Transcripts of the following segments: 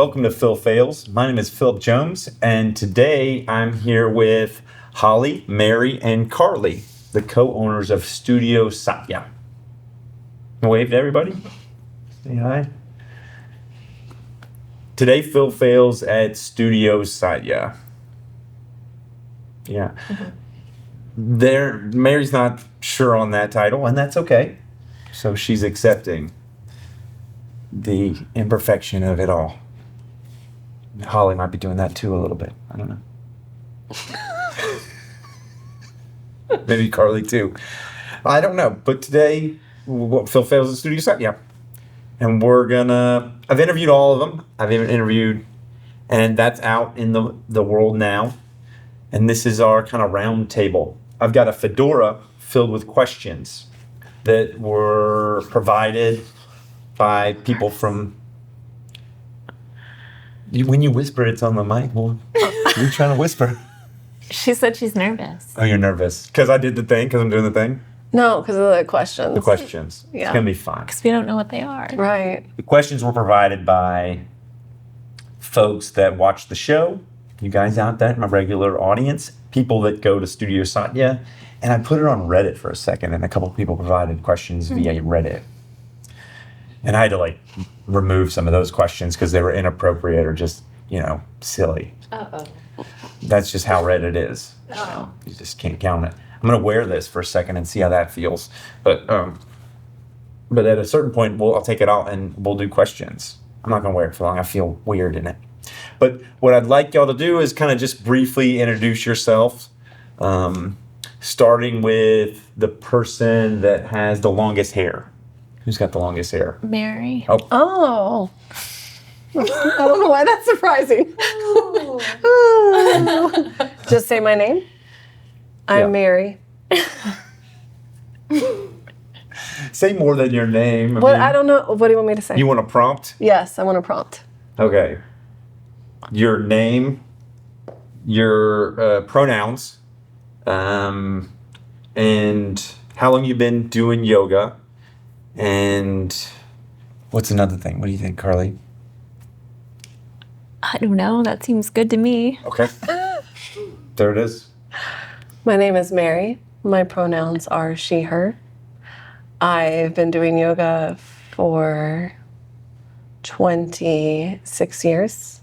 welcome to Phil Phails. My name is Philip Jones, and today I'm here with Hollie, Mary, and Karlie, the co-owners of Studio Satya. Wave to everybody. Say hi. Today, Phil Phails at Studio Satya. Yeah. Mary's not sure on that title, and that's okay. So she's accepting the imperfection of it all. Hollie might be doing that too a little bit. I don't know. Maybe Karlie too. I don't know. But today, Phil Phails at Studio Satya. And I've interviewed all of them. I've even interviewed, and that's out in the world now. And this is our kind of round table. I've got a fedora filled with questions that were provided by people from... When you whisper, it's on the mic. Well, you're trying to whisper. She said she's nervous. Oh, you're nervous. Because I did the thing? Because I'm doing the thing? No, because of the questions. The questions. Yeah. It's going to be fun. Because we don't know what they are. Right. The questions were provided by folks that watch the show, you guys out there, my regular audience, people that go to Studio Satya. And I put it on Reddit for a second, and a couple of people provided questions via Reddit. And I had to remove some of those questions because they were inappropriate or just, silly. Uh-oh. That's just how Reddit is. Oh. You just can't count it. I'm going to wear this for a second and see how that feels. But at a certain point, I'll take it out and we'll do questions. I'm not going to wear it for long. I feel weird in it. But what I'd like y'all to do is kind of just briefly introduce yourself, starting with the person that has the longest hair. Who's got the longest hair? Mary. Oh. I don't know why that's surprising. Just say my name. I'm Mary. Say more than your name. I don't know. What do you want me to say? You want a prompt? Yes, I want a prompt. Okay. Your name, your pronouns, and how long you've been doing yoga, and what's another thing? What do you think, Karlie? I don't know. That seems good to me. Okay. There it is. My name is Mary. My pronouns are she, her. I've been doing yoga for 26 years,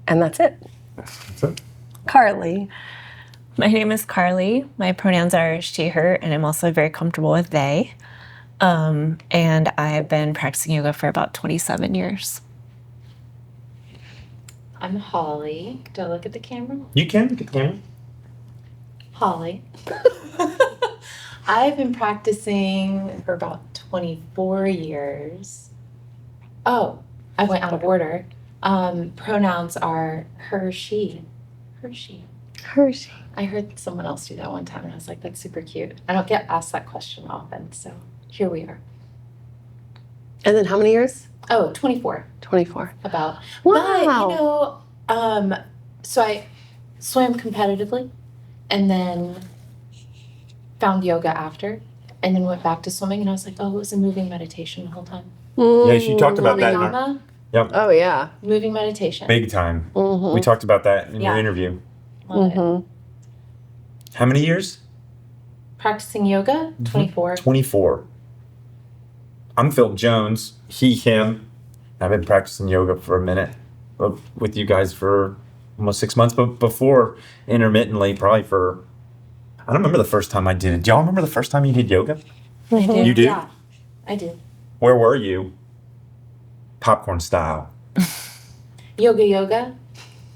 and that's it. That's it. Karlie. My name is Karlie. My pronouns are she, her, and I'm also very comfortable with they. And I've been practicing yoga for about 27 years. I'm Hollie. Do I look at the camera? You can look at the camera. Hollie. I've been practicing for about 24 years. Oh, I went out of order. Pronouns are her, she. Her, she. Her, she. I heard someone else do that one time, and I was like, that's super cute. I don't get asked that question often, so here we are. And then how many years? Oh, 24. 24. About. Wow. But, so I swam competitively and then found yoga after and then went back to swimming, and I was like, oh, it was a moving meditation the whole time. Yeah, she talked about that. Pranayama, Yep. Oh, yeah. moving meditation. Big time. Mm-hmm. We talked about that in Yeah. your interview. Love it. Mm-hmm. How many years? Practicing yoga, 24. 24. I'm Phil Jones. He, him. I've been practicing yoga for a minute with you guys for almost 6 months, but before intermittently, probably for... I don't remember the first time I did it. Do y'all remember the first time you did yoga? I did. You did? Yeah, I did. Where were you? Popcorn style. Yoga.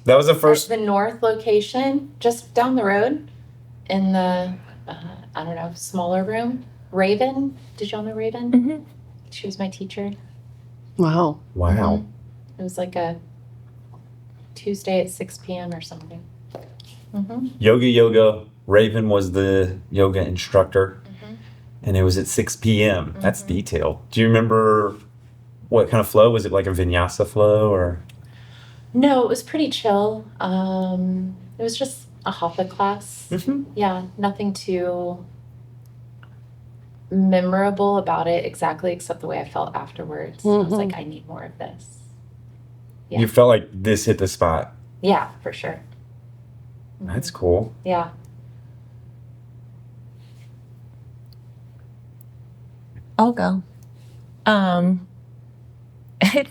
That was the first... At the north location, just down the road in the, smaller room. Raven. Did y'all know Raven? Mm-hmm. She was my teacher. Wow. Wow. It was like a Tuesday at 6 p.m. or something. Mm-hmm. Yoga. Raven was the yoga instructor. Mm-hmm. And it was at 6 p.m. That's detailed. Do you remember what kind of flow? Was it like a vinyasa flow or? No, it was pretty chill. It was just a hatha class. Mm-hmm. Yeah, nothing too memorable about it exactly, except the way I felt afterwards. I was like, I need more of this. Yeah. You felt like this hit the spot. Yeah, for sure. That's cool. Yeah. I'll go. At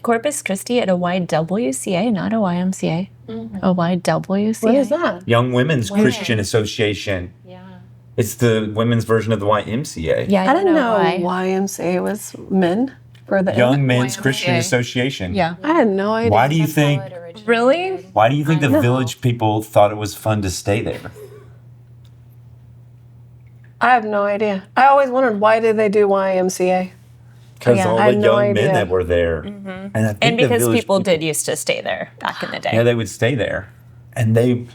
Corpus Christi at a YWCA, not a YMCA. A YWCA. What is that? Young Women's Women. Christian Association. Yeah. It's the women's version of the YMCA. Yeah, I didn't know why. YMCA was men for the Young Men's YMCA. Christian Association. Yeah. I had no idea. Why do you That's how think? it originated. Really? Why do you think the know. village people thought it was fun to stay there? I have no idea. I always wondered, why did they do YMCA? Because Yeah. all I the had young no men idea. that were there, and I think And the because village people did used to stay there back in the day. yeah, they would stay there, and they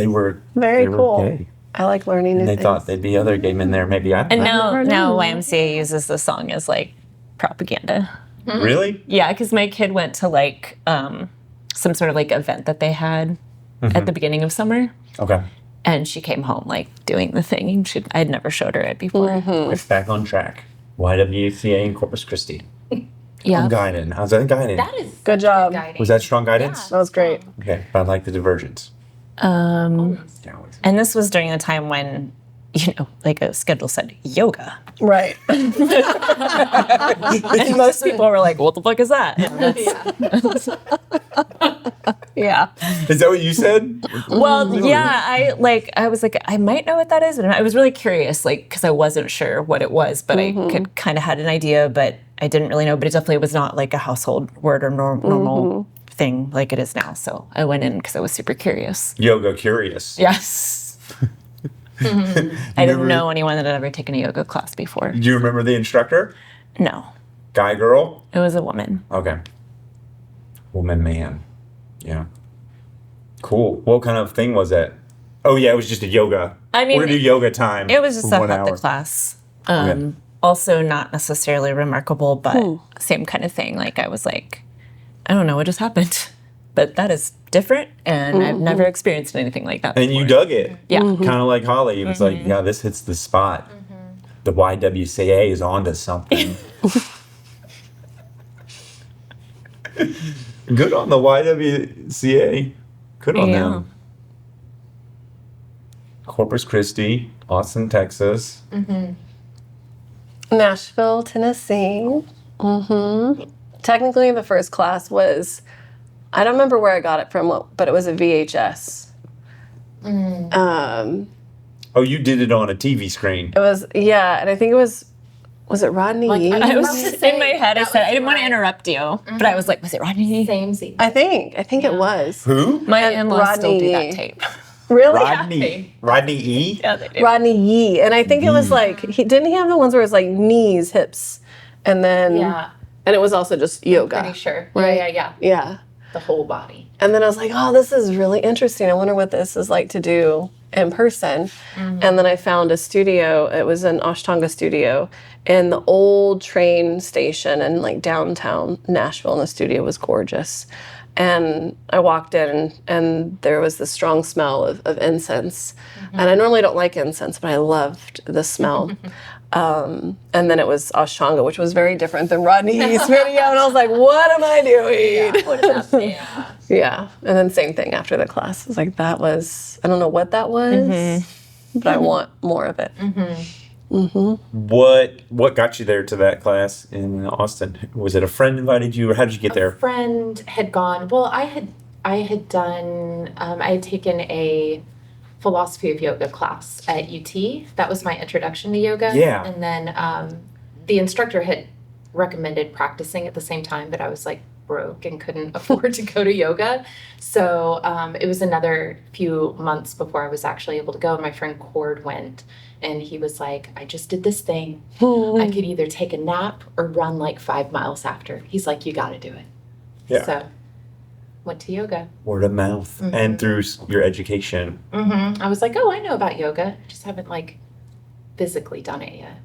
were Very they were cool. gay. I like learning new And they things. thought there'd be other gay men there. Maybe I don't And know. never now known. YMCA uses the song as like propaganda. Really? Yeah, because my kid went to like some sort of like event that they had at the beginning of summer, Okay. and she came home like doing the thing. And I had never showed her it before. It's back on track. YWCA in Corpus Christi. Yeah, Guidance. How's that guidance? That is Good job. guiding. Was that strong guidance? That was great. Okay, but I like the divergence. and this was during the time when like a schedule said yoga, Right. and most people were like, "What the fuck is that?" And yeah. Is that what you said? Well, yeah, I was like, I might know what that is, and I was really curious, like, because I wasn't sure what it was, but I could kind of had an idea, but I didn't really know. But it definitely was not like a household word or normal thing like it is now. So I went in because I was super curious. Yoga curious. Yes. I didn't know anyone that had ever taken a yoga class before. Do you remember the instructor? No, Guy, girl? it was a woman. Okay. Woman, man. Yeah. Cool. What kind of thing was it? Oh, yeah, it was just a yoga. I mean, we're gonna do yoga time. It was just for a 1 half the hour. class. Okay. Also, not necessarily remarkable, but same kind of thing. Like, I was like, I don't know what just happened, but that is different, and I've never experienced anything like that And before. you dug it. Yeah. Kind of like Hollie. It was like, yeah, this hits the spot. The YWCA is onto something. Good on the YWCA. Good on Yeah. them. Corpus Christi, Austin, Texas. Nashville, Tennessee. Technically, the first class was, I don't remember where I got it from, but it was a VHS. Oh, you did it on a TV screen. It was, yeah, and I think it was it Rodney Yee? I was about to just say, in my head. I that said was I didn't want to right. interrupt you, but I was like, was it Rodney? Same Z. I think it was. Who? My in-laws still do Rodney that Yee. tape. Really? Rodney E? Yeah, they do. Rodney Yee. And I think it was like, didn't he have the ones where it was like knees, hips, and then, Yeah. and it was also just yoga. Pretty sure. Right. Yeah. Yeah. The whole body. And then I was like, oh, this is really interesting. I wonder what this is like to do in person. And then I found a studio. It was an Ashtanga studio in the old train station in like downtown Nashville. And the studio was gorgeous. And I walked in and there was this strong smell of incense. And I normally don't like incense, but I loved the smell. And then it was Ashtanga, which was very different than Rodney's video. And I was like, what am I doing? What is that? Yeah. Yeah. And then same thing after the class. I was like, that was, I don't know what that was, but I want more of it. What got you there to that class in Austin? Was it a friend invited you, or how did you get there? Friend had gone. Well, I had done. I had taken a philosophy of yoga class at UT. That was my introduction to yoga. Yeah. And then the instructor had recommended practicing at the same time, but I was like broke and couldn't afford to go to yoga. So it was another few months before I was actually able to go. And my friend Cord went, and he was like, I just did this thing. I could either take a nap or run like 5 miles after. He's like, you got to do it. Yeah. So went to yoga. Word of mouth and through your education. I was like, oh, I know about yoga. I just haven't like physically done it yet.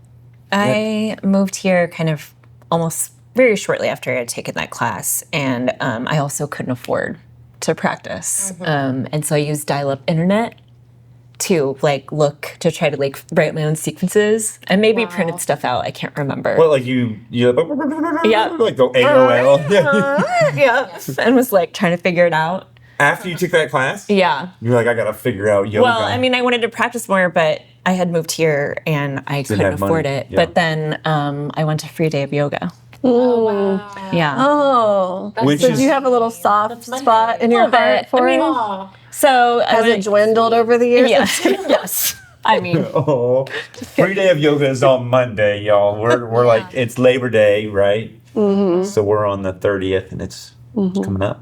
I moved here kind of almost very shortly after I had taken that class, and I also couldn't afford to practice. And so I used dial-up internet to like look to try to like write my own sequences and maybe Wow. printed stuff out. I can't remember. Well, like you Yeah. like the AOL. Yeah. Yeah. And was like trying to figure it out. After you took that class, Yeah. you're like, I gotta figure out yoga. Well, I mean, I wanted to practice more, but I had moved here and I couldn't have money. afford it. Yeah. But then I went to free day of yoga. Oh, wow. Yeah. Oh, Which so is- do you have a little soft spot in your Little heart bit. for I mean, it? Aw. So Has it dwindled over the years? Yes. Yes. I mean, Oh, free day of yoga is on Monday, y'all. We're like, it's Labor Day, right? Mm-hmm. So we're on the 30th, and it's coming up.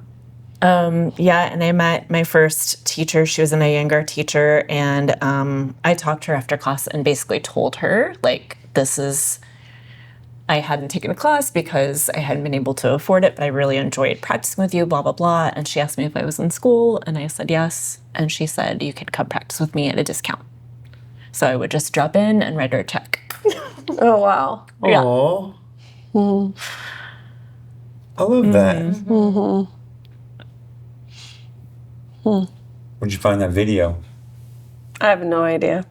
yeah, and I met my first teacher. She was an Iyengar teacher, and I talked to her after class and basically told her, like, I hadn't taken a class because I hadn't been able to afford it, but I really enjoyed practicing with you, blah, blah, blah. And she asked me if I was in school, and I said yes. And she said, you could come practice with me at a discount. So I would just drop in and write her a check. Oh, wow. Yeah. Aw. I love that. Where'd you find that video? I have no idea.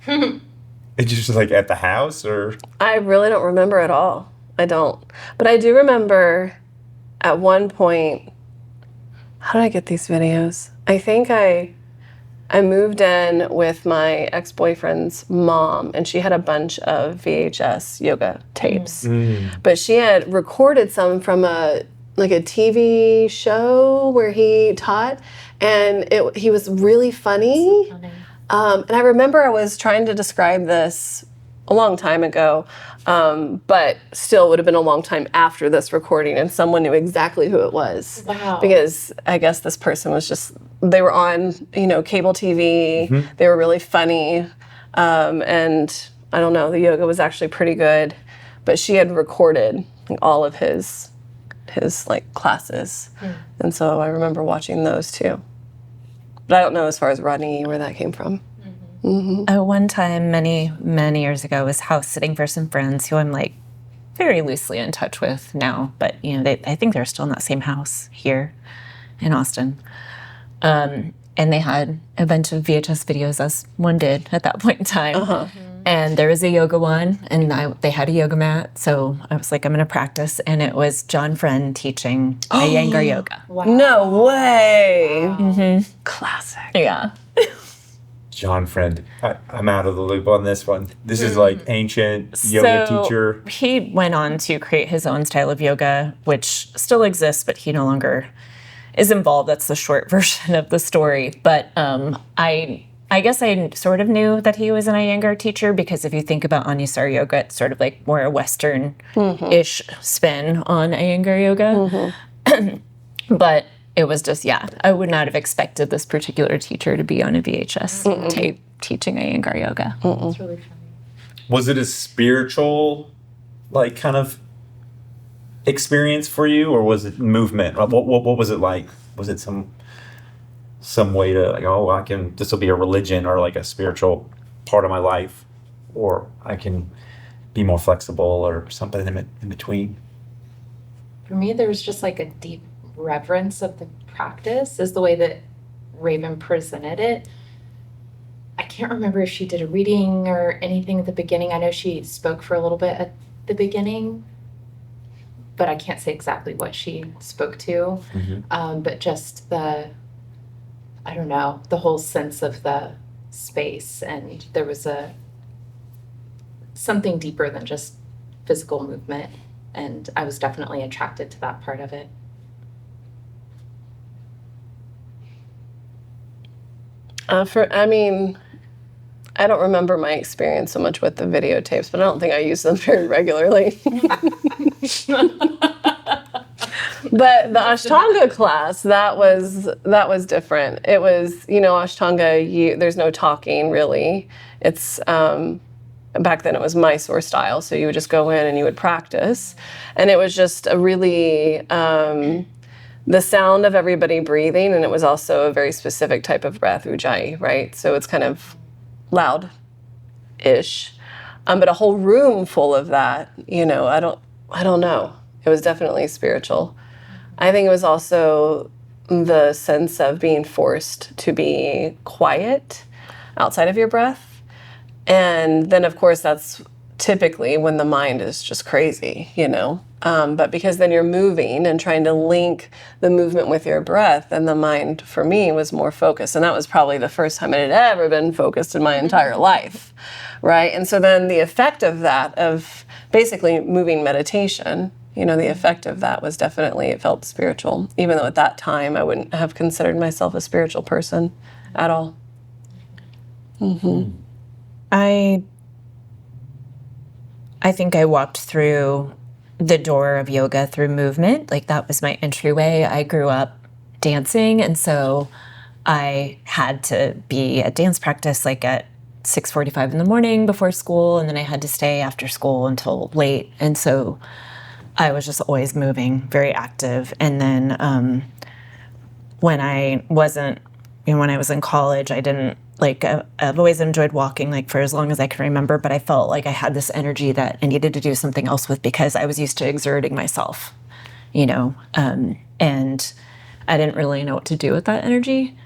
It's just like at the house, or I really don't remember at all. I don't. But I do remember at one point, how did I get these videos? I think I moved in with my ex-boyfriend's mom, and she had a bunch of VHS yoga tapes. But she had recorded some from a TV show where he taught, and he was really funny. And I remember I was trying to describe this a long time ago, but still would have been a long time after this recording, and someone knew exactly who it was. Wow. Because I guess this person was they were on, cable TV. They were really funny. And I don't know, the yoga was actually pretty good, but she had recorded all of his like classes. And so I remember watching those too. But I don't know as far as Rodney where that came from. One time, many, many years ago, I was house sitting for some friends who I'm like very loosely in touch with now, but I think they're still in that same house here in Austin. And they had a bunch of VHS videos, as one did at that point in time. And there was a yoga one, and they had a yoga mat. So I was like, I'm going to practice. And it was John Friend teaching Iyengar yoga. Wow. No way. Classic. Yeah. John Friend. I'm out of the loop on this one. This is like ancient yoga teacher. He went on to create his own style of yoga, which still exists, but he no longer is involved. That's the short version of the story. But I guess I sort of knew that he was an Iyengar teacher, because if you think about Anusar yoga, it's sort of like more a Western-ish spin on Iyengar yoga. But it was just, I would not have expected this particular teacher to be on a VHS tape teaching Iyengar yoga. That's really funny. Was it a spiritual, like, kind of experience for you, or was it movement? What was it like? Was it some way to, like, this will be a religion or like a spiritual part of my life, or I can be more flexible, or something in between? For me, there was just like a deep reverence of the practice, is the way that Raven presented it. I can't remember if she did a reading or anything at the beginning. I know she spoke for a little bit at the beginning, but I can't say exactly what she spoke to. But just the whole sense of the space, and there was something deeper than just physical movement, and I was definitely attracted to that part of it. I don't remember my experience so much with the videotapes, but I don't think I use them very regularly. But the Ashtanga class, that was different. It was, Ashtanga, there's no talking really. It's, back then it was Mysore style, so you would just go in and you would practice. And it was just a really, the sound of everybody breathing, and it was also a very specific type of breath, Ujjayi, right? So it's kind of loud-ish. But a whole room full of that, I don't know. It was definitely spiritual. I think it was also the sense of being forced to be quiet. outside of your breath. And then, of course, that's typically when the mind is just crazy, but because then you're moving and trying to link the movement with your breath, and the mind for me was more focused. And that was probably the first time it had ever been focused in my entire life, right? And so then the effect of that, of basically moving meditation, the effect of that was definitely, it felt spiritual, even though at that time I wouldn't have considered myself a spiritual person at all. I think I walked through the door of yoga through movement. Like, that was my entryway. I grew up dancing, and so I had to be at dance practice like at 6:45 in the morning before school, and then I had to stay after school until late. And so I was just always moving, very active. And then when I wasn't, when I was in college, I didn't, I've always enjoyed walking, for as long as I can remember, but I felt like I had this energy that I needed to do something else with, because I was used to exerting myself, and I didn't really know what to do with that energy.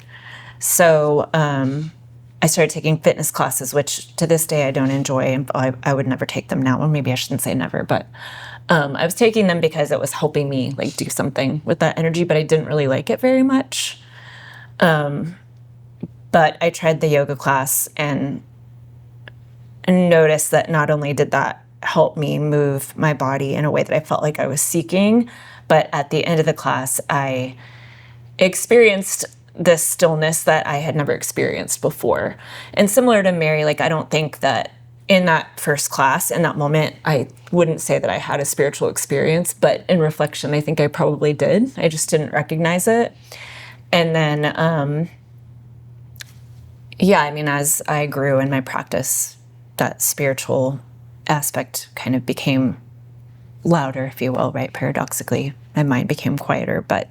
So I started taking fitness classes, which to this day I don't enjoy, and I would never take them now. Well, maybe I shouldn't say never, but I was taking them because it was helping me do something with that energy, but I didn't really like it very much. But I tried the yoga class and noticed that not only did that help me move my body in a way that I felt like I was seeking, but at the end of the class, I experienced this stillness that I had never experienced before. And similar to Mary, I don't think that in that first class, in that moment, I wouldn't say that I had a spiritual experience, but in reflection, I think I probably did. I just didn't recognize it. And then, as I grew in my practice, that spiritual aspect kind of became louder, if you will, right? Paradoxically, my mind became quieter, but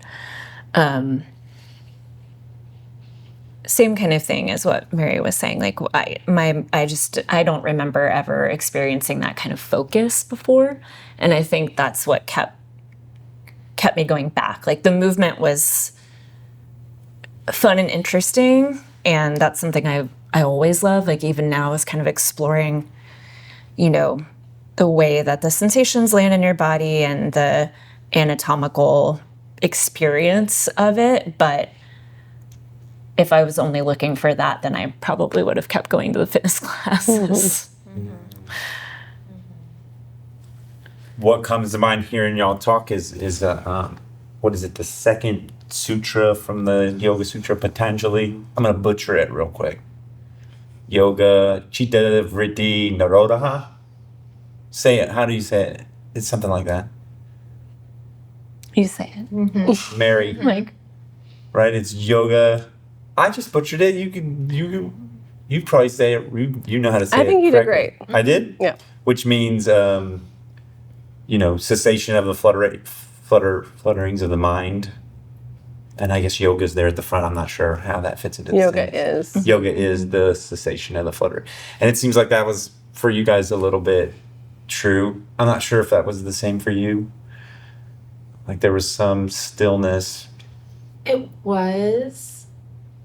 same kind of thing as what Mary was saying. I don't remember ever experiencing that kind of focus before, and I think that's what kept me going back. The movement was fun and interesting. And that's something I always love. Even now, I was kind of exploring, the way that the sensations land in your body and the anatomical experience of it. But if I was only looking for that, then I probably would have kept going to the fitness classes. What comes to mind hearing y'all talk is what is it, the second sutra from the Yoga Sutra, Patanjali? I'm going to butcher it real quick. Yoga Chitta Vritti Nirodha. Say it. How do you say it? It's something like that. You say it. Mary. Right? It's yoga. I just butchered it. You probably say it. You know how to say it. I think you did correctly. great. I did? Yeah. Which means, cessation of the flutterings of the mind. And I guess yoga's there at the front. I'm not sure how that fits into this. Yoga is the cessation of the flutter. And it seems like that was, for you guys, a little bit true. I'm not sure if that was the same for you. There was some stillness. It was,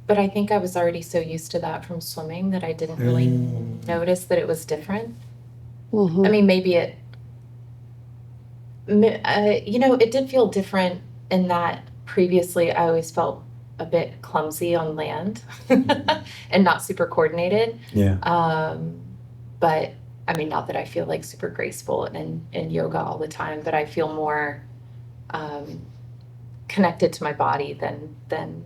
but I think I was already so used to that from swimming that I didn't really notice that it was different. I mean, maybe it did feel different in that previously I always felt a bit clumsy on land and not super coordinated. Yeah. But I mean, not that I feel super graceful in yoga all the time, but I feel more connected to my body than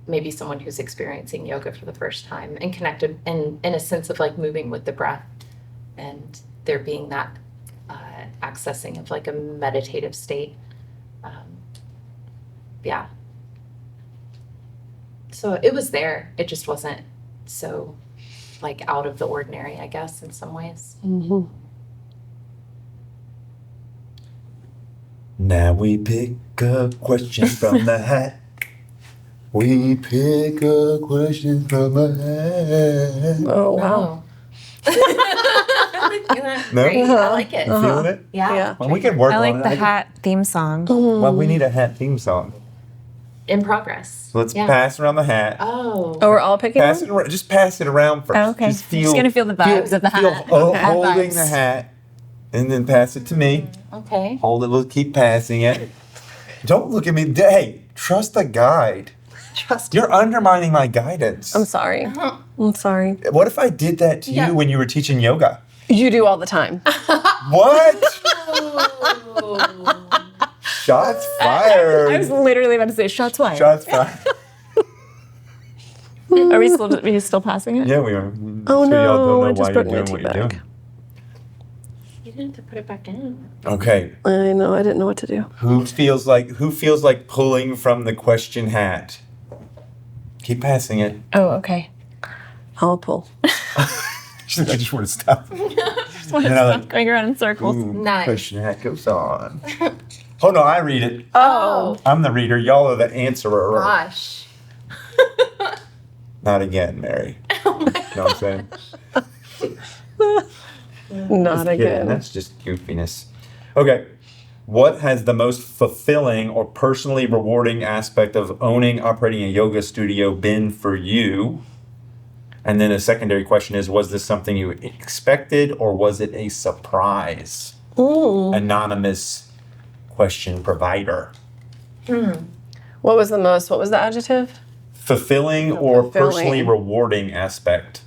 maybe someone who's experiencing yoga for the first time, and connected in a sense of moving with the breath, and there being that accessing of a meditative state. Yeah. So it was there. It just wasn't so out of the ordinary, I guess, in some ways. Now we pick a question from the hat. We pick a question from the hat. Oh, wow. No? Great. I like it. You feeling it? Yeah. Well, we can work I on like it. the hat theme song. Well, we need a hat theme song. in progress. So let's pass around the hat. Oh. Oh, we're all picking Pass one? it around. Just pass it around first. Oh, okay. Just Just gonna feel the vibes of the hat. Holding Vibes. the hat, and then pass it to me. Okay. Hold it. We'll keep passing it. Don't look at me. Hey, trust the guide. Trust. You're undermining my guidance. I'm sorry. I'm sorry. What if I did that to you when you were teaching yoga? You do all the time. What? Shots fired. I was literally about to say shots fired. Shots fired. Are we still passing it? Yeah, we are. Oh, so y'all no, don't know I why just you're broke my doing what tea you're bag. doing. You didn't have to put it back in. Okay. I know. I didn't know what to do. Who feels like pulling from the question hat? Keep passing it. Oh, okay. I'll pull. She's like, I just want to stop. Just want to And I stop like, going around in circles. Nice. Question hat goes on. Oh no, I read it. Oh. I'm the reader. Y'all are the answerer. Gosh. Not again, Mary. You know what I'm saying? Not Kidding. again. That's just goofiness. Okay. What has the most fulfilling or personally rewarding aspect of owning, operating a yoga studio been for you? And then a secondary question is, was this something you expected or was it a surprise? Anonymous question provider. What was the adjective? Fulfilling or fulfilling. personally rewarding aspect.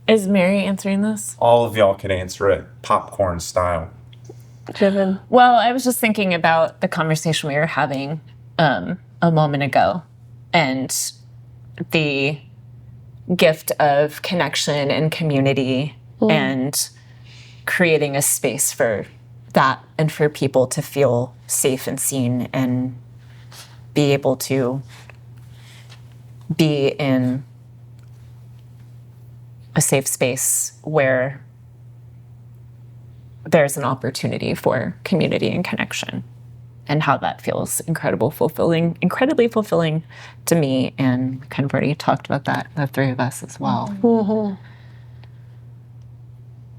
Is Mary answering this? All of y'all can answer it popcorn style. Jiven. Well, I was just thinking about the conversation we were having a moment ago and the gift of connection and community and creating a space for that and for people to feel safe and seen and be able to be in a safe space where there's an opportunity for community and connection, and how that feels incredibly fulfilling to me, and kind of already talked about that, the three of us as well.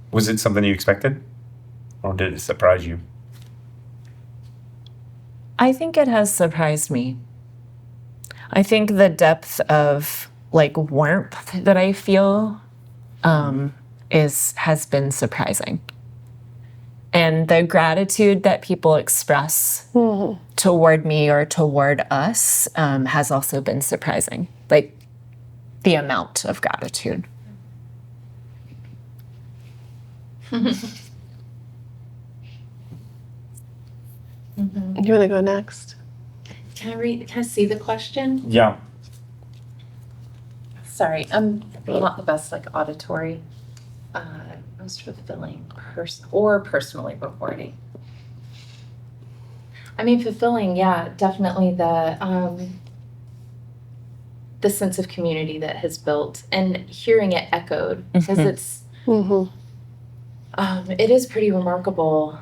Was it something you expected? Or did it surprise you? I think it has surprised me. I think the depth of warmth that I feel has been surprising. And the gratitude that people express toward me or toward us has also been surprising. Like the amount of gratitude. You want to go next? Can I see the question? Yeah. Sorry, I'm not the best auditory. Most fulfilling or personally rewarding. I mean, fulfilling, yeah, definitely the sense of community that has built and hearing it echoed because it's it is pretty remarkable.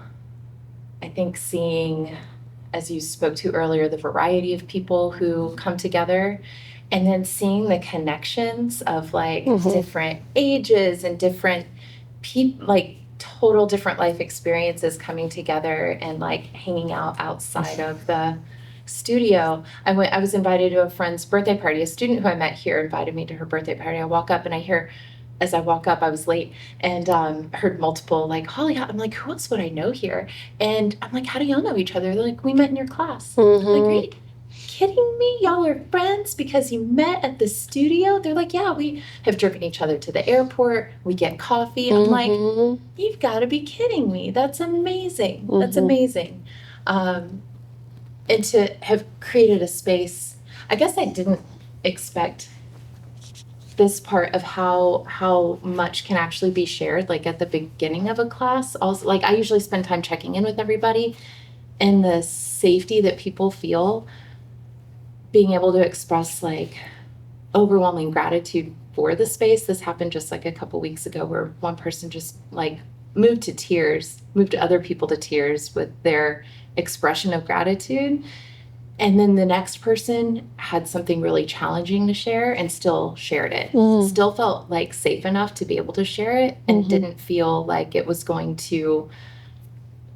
I think seeing, as you spoke to earlier, the variety of people who come together. And then seeing the connections of different ages and different people, total different life experiences coming together and hanging out outside of the studio. I was invited to a friend's birthday party. A student who I met here invited me to her birthday party. I walk up and I hear, as I walk up, I was late and heard multiple Hollie. I'm like, who else would I know here? And I'm like, how do y'all know each other? They're like, we met in your class. I'm like, great. Kidding me? Y'all are friends because you met at the studio? They're like, yeah, we have driven each other to the airport. We get coffee. I'm like, you've got to be kidding me. That's amazing. That's amazing. And to have created a space, I guess I didn't expect this part of how much can actually be shared, at the beginning of a class. Also, I usually spend time checking in with everybody, and the safety that people feel being able to express overwhelming gratitude for the space. This happened just a couple weeks ago where one person just moved other people to tears with their expression of gratitude. And then the next person had something really challenging to share and still shared it. Still felt safe enough to be able to share it and didn't feel like it was going to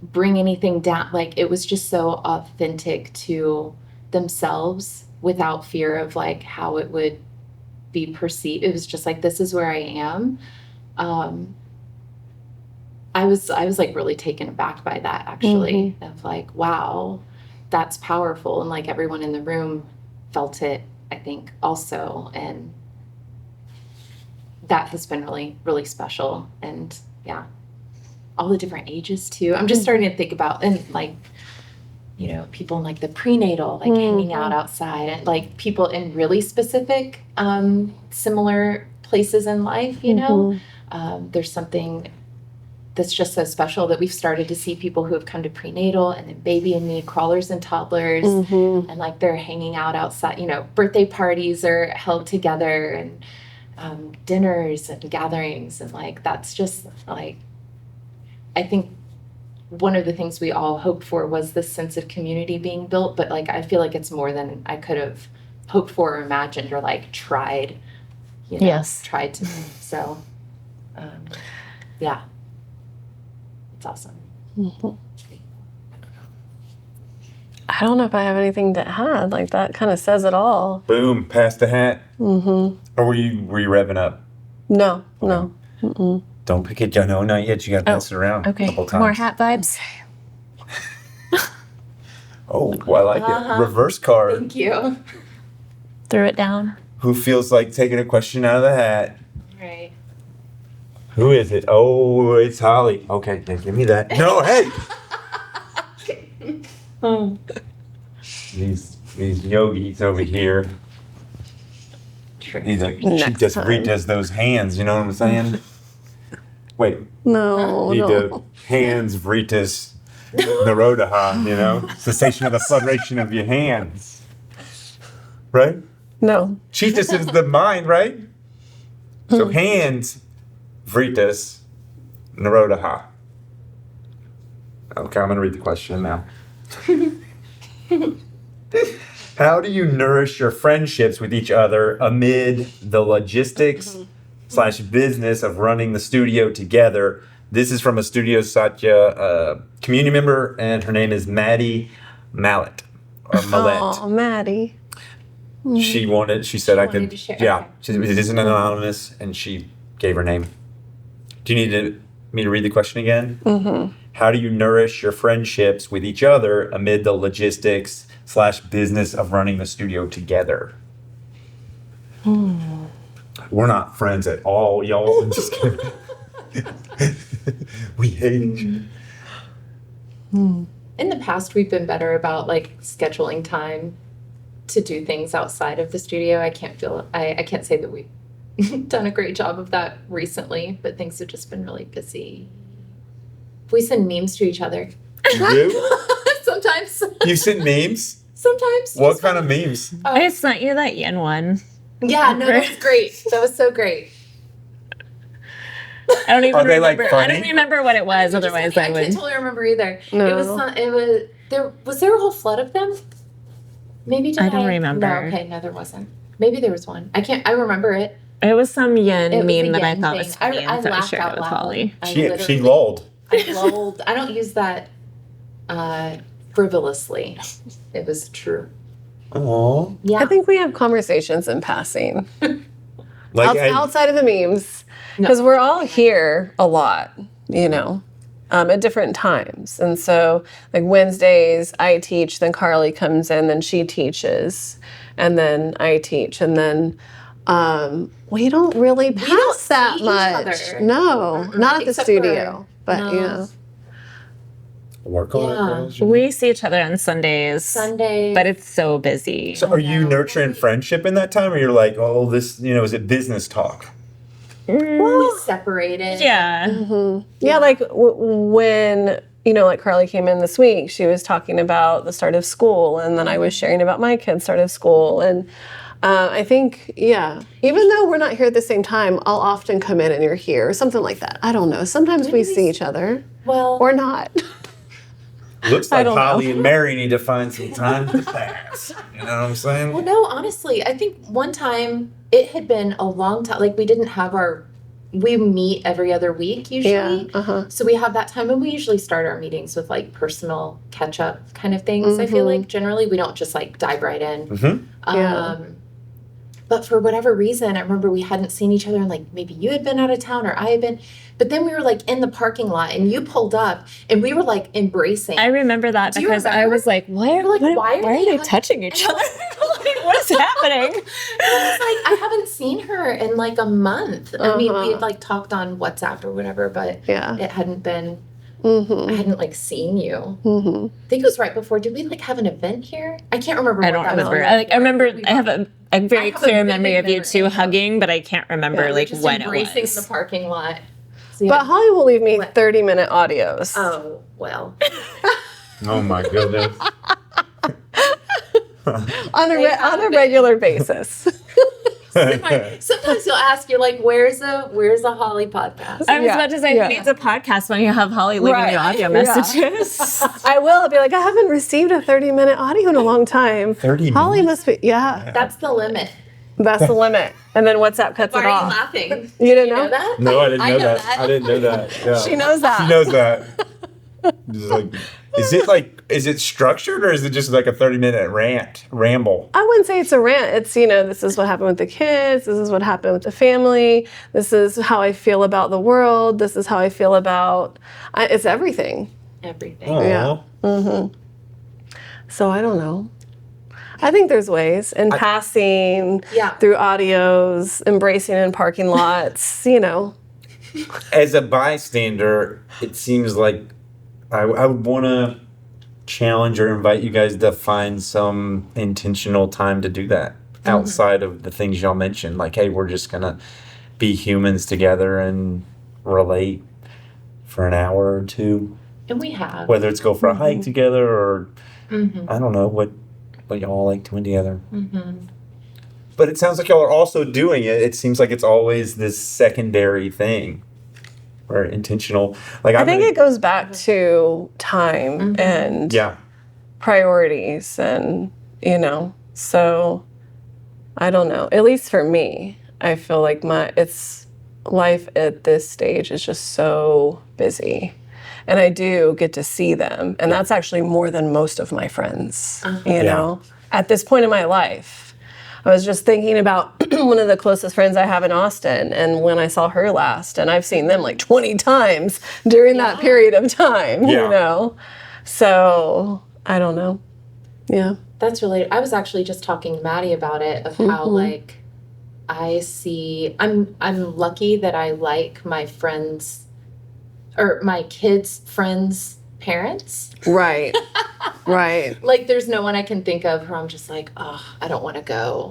bring anything down. Like, it was just so authentic to themselves without fear of like how it would be perceived. It was just like, this is where I am. I was like really taken aback by that, actually, of like, wow, that's powerful. And like everyone in the room felt it, I think, also. And that has been really, really special. And yeah, all the different ages too. I'm just starting to think about, and like, you know, people in like the prenatal, like hanging out outside, and like people in really specific, similar places in life, you know. There's something that's just so special that we've started to see people who have come to prenatal and then baby and me, crawlers and toddlers, and like they're hanging out outside, you know, birthday parties are held together, and dinners and gatherings, and like that's just like, I think one of the things we all hoped for was this sense of community being built, but like I feel like it's more than I could have hoped for or imagined or like tried, you know, tried to. So yeah, it's awesome. I don't know if I have anything to add. Like, that kind of says it all. Boom, pass the hat. Or were you revving up? No. Don't pick it. No, not yet. You got to pass it around a couple times. More hat vibes. Oh, well, I like it. Reverse card. Thank you. Threw it down. Who feels like taking a question out of the hat? Right. Who is it? Oh, it's Hollie. Okay, then give me that. No, hey! These yogis over here. She just redoes those hands, you know what I'm saying? Wait. No. The hands vritas narodaha, you know? Cessation of the fluctuation of your hands. Right? No. Chitas is the mind, right? So hands vritas narodaha. Okay, I'm going to read the question now. How do you nourish your friendships with each other amid the logistics / business of running the studio together? This is from a Studio Satya community member, and her name is Maddie Mallet. Or Mallet. Oh, Maddie. She said I could. to share. Yeah, it isn't anonymous, and she gave her name. Do you need me to read the question again? How do you nourish your friendships with each other amid the logistics / business of running the studio together? We're not friends at all, y'all. I'm just kidding. We hate each other. In the past, we've been better about like scheduling time to do things outside of the studio. I can't say that we've done a great job of that recently, but things have just been really busy. We send memes to each other. You do? Sometimes. You send memes? Sometimes. What kind of memes? I sent you that yin one. Yeah, no, that was great. That was so great. I don't even Are they, like, remember. I funny? don't remember what it was. Otherwise, I can't would. totally remember either. No. Was there a whole flood of them? Maybe I don't remember. No, okay, no, there wasn't. Maybe there was one. I remember it. It was some yin It was a meme that I yin thought thing. was funny, I and so I laughed shared out it with loud. Hollie. She lulled. I lulled. I don't use that frivolously. It was true. Oh. Yeah. I think we have conversations in passing. Like outside of the memes. Because we're all here a lot, you know, at different times. And so, like, Wednesdays, I teach, then Karlie comes in, then she teaches, and then I teach. And then we don't really pass that see each much. other. No, not at the Except studio. for- But, no. you know. work on Yeah. it, girls. We see each other on Sundays. Sundays. But it's so busy. So are you nurturing friendship in that time, or you're like, oh, this, you know, is it business talk? we separated. Yeah. Yeah, like when, you know, like Karlie came in this week, she was talking about the start of school, and then I was sharing about my kids' start of school. And I think, yeah, even though we're not here at the same time, I'll often come in and you're here, or something like that. I don't know. Sometimes we see each other, Well, or not. Looks like don't know. Hollie and Mary need to find some time to pass. You know what I'm saying? no, honestly, I think one time it had been a long time. Like, we didn't have our we meet every other week usually. Yeah. So we have that time, and we usually start our meetings with like personal catch up kind of things. I feel like generally we don't just like dive right in. But for whatever reason, I remember we hadn't seen each other, and like maybe you had been out of town or I had been, but then we were like in the parking lot and you pulled up and we were like embracing. I remember that Do you because I remember? was like, why are they touching each other? Like, what is happening? I was like, I haven't seen her in like a month. I mean, we had like talked on WhatsApp or whatever, but it hadn't been, I hadn't like seen you. I think it was right before. Did we like have an event here? I can't remember. I don't remember. I remember. I have a very clear memory of you two hugging, but I can't remember like just when it embracing was. the parking lot. So But Hollie will leave me 30-minute audios. oh well. Oh my goodness. on a regular basis. Sometimes you'll ask, you're like, "Where's a Hollie podcast?" I was about to say, who needs a podcast when you have Hollie leaving you audio messages? I will. I'll be like, I haven't received a 30-minute audio in a long time. 30 Hollie minutes? must be, That's the limit. That's the limit. And then WhatsApp cuts Why it are you off. laughing? You didn't You know? know that? No, I didn't I know know that. that. I didn't know that. Yeah. She knows that. She knows that. Just like, is it structured or is it just like a 30-minute ramble? I wouldn't say it's a rant. It's, this is what happened with the kids. This is what happened with the family. This is how I feel about the world. This is how I feel about, it's everything. Everything. Aww. Yeah. So I don't know. I think there's ways. And passing through audios, embracing in parking lots, As a bystander, it seems like I would want to challenge or invite you guys to find some intentional time to do that outside of the things y'all mentioned. Like, hey, we're just going to be humans together and relate for an hour or two. And we have. Whether it's go for a hike together or I don't know what y'all like doing together. But it sounds like y'all are also doing it. It seems like it's always this secondary thing or intentional. Like I think it goes back to time and priorities and, so I don't know. At least for me, I feel like life at this stage is just so busy. And I do get to see them. And that's actually more than most of my friends, at this point in my life. I was just thinking about one of the closest friends I have in Austin and when I saw her last. And I've seen them like 20 times during that period of time, So, I don't know. Yeah. That's really, I was actually just talking to Maddie about it, of how like I see, I'm lucky that I like my friends or my kids' friends' parents. Right. Right. Like there's no one I can think of who I'm just like, oh, I don't want to go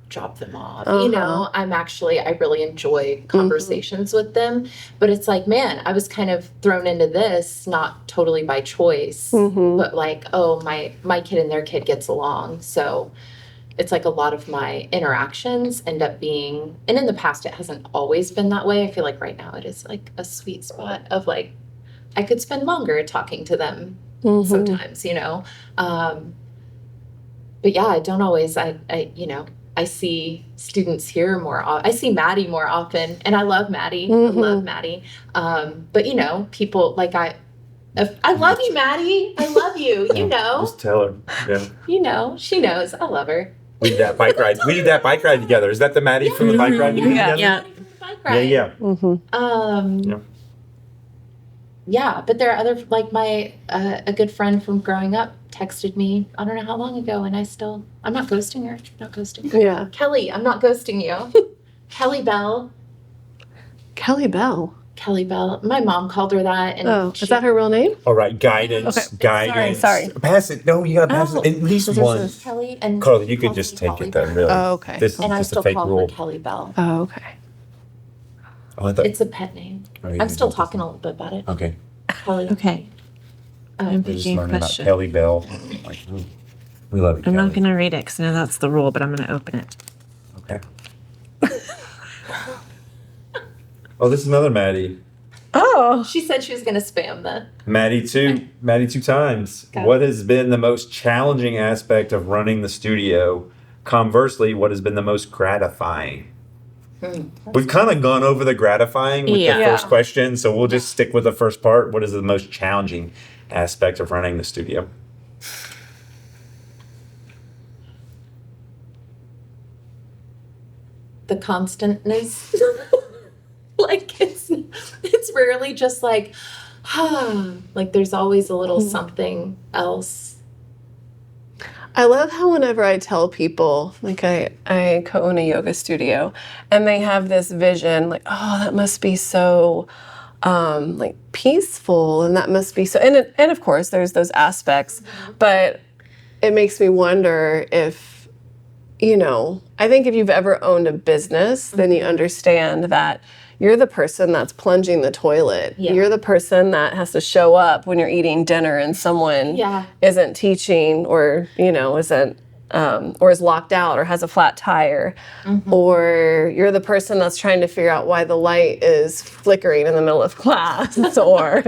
drop them off. I really enjoy conversations with them. But it's like, man, I was kind of thrown into this, not totally by choice, but like, oh, my kid and their kid gets along. So it's like a lot of my interactions end up being, and in the past it hasn't always been that way. I feel like right now it is like a sweet spot of like, I could spend longer talking to them sometimes, but yeah, I don't always, I see students here more often. I see Maddie more often, and I love Maddie. I love Maddie. But people like I love you, Maddie. I love you. Just tell her. Yeah. She knows. I love her. We did that bike ride. We did that bike ride together. Is that the Maddie from the bike ride? We did together? Yeah. Bike ride. Yeah. Yeah, but there are other, like a good friend from growing up texted me, I don't know how long ago, and I'm not ghosting her. Not ghosting her. Yeah. Kelly, I'm not ghosting you. Kelly Bell. Kelly Bell. Kelly Bell. My mom called her that. And is that her real name? All right, guidance. Okay. Guidance. Sorry. Pass it. No, you gotta pass it. At least one. Kelly and Carlie, you could calls just me take Hollie it then, Bell. really. Oh, okay. This is And I just a still fake call rule. her Kelly Bell. Oh, okay. Oh, I thought, It's a pet name. Oh, you I'm didn't still know talking a little bit about it. okay. Kelly. Okay. I'm We're just picking a learning about question. Kelly Bell. Like, we love you, I'm not Kelly. going to read it because I know that's the rule, but I'm going to open it. Okay. Oh, this is another Maddie. Oh. She said she was going to spam the. Maddie two times. Okay. What has been the most challenging aspect of running the studio? Conversely, what has been the most gratifying? We've kind of gone over the gratifying with the Yeah. first question, so we'll just stick with the first part. What is the most challenging aspect of running the studio? The constantness. Like it's rarely just like, like there's always a little something else. I love how whenever I tell people, like I co-own a yoga studio, and they have this vision, like, oh, that must be so, like peaceful, and that must be so, and of course there's those aspects, but it makes me wonder if, I think if you've ever owned a business, then you understand that you're the person that's plunging the toilet. Yeah. You're the person that has to show up when you're eating dinner and someone isn't teaching or, isn't, or is locked out or has a flat tire. Or you're the person that's trying to figure out why the light is flickering in the middle of class or,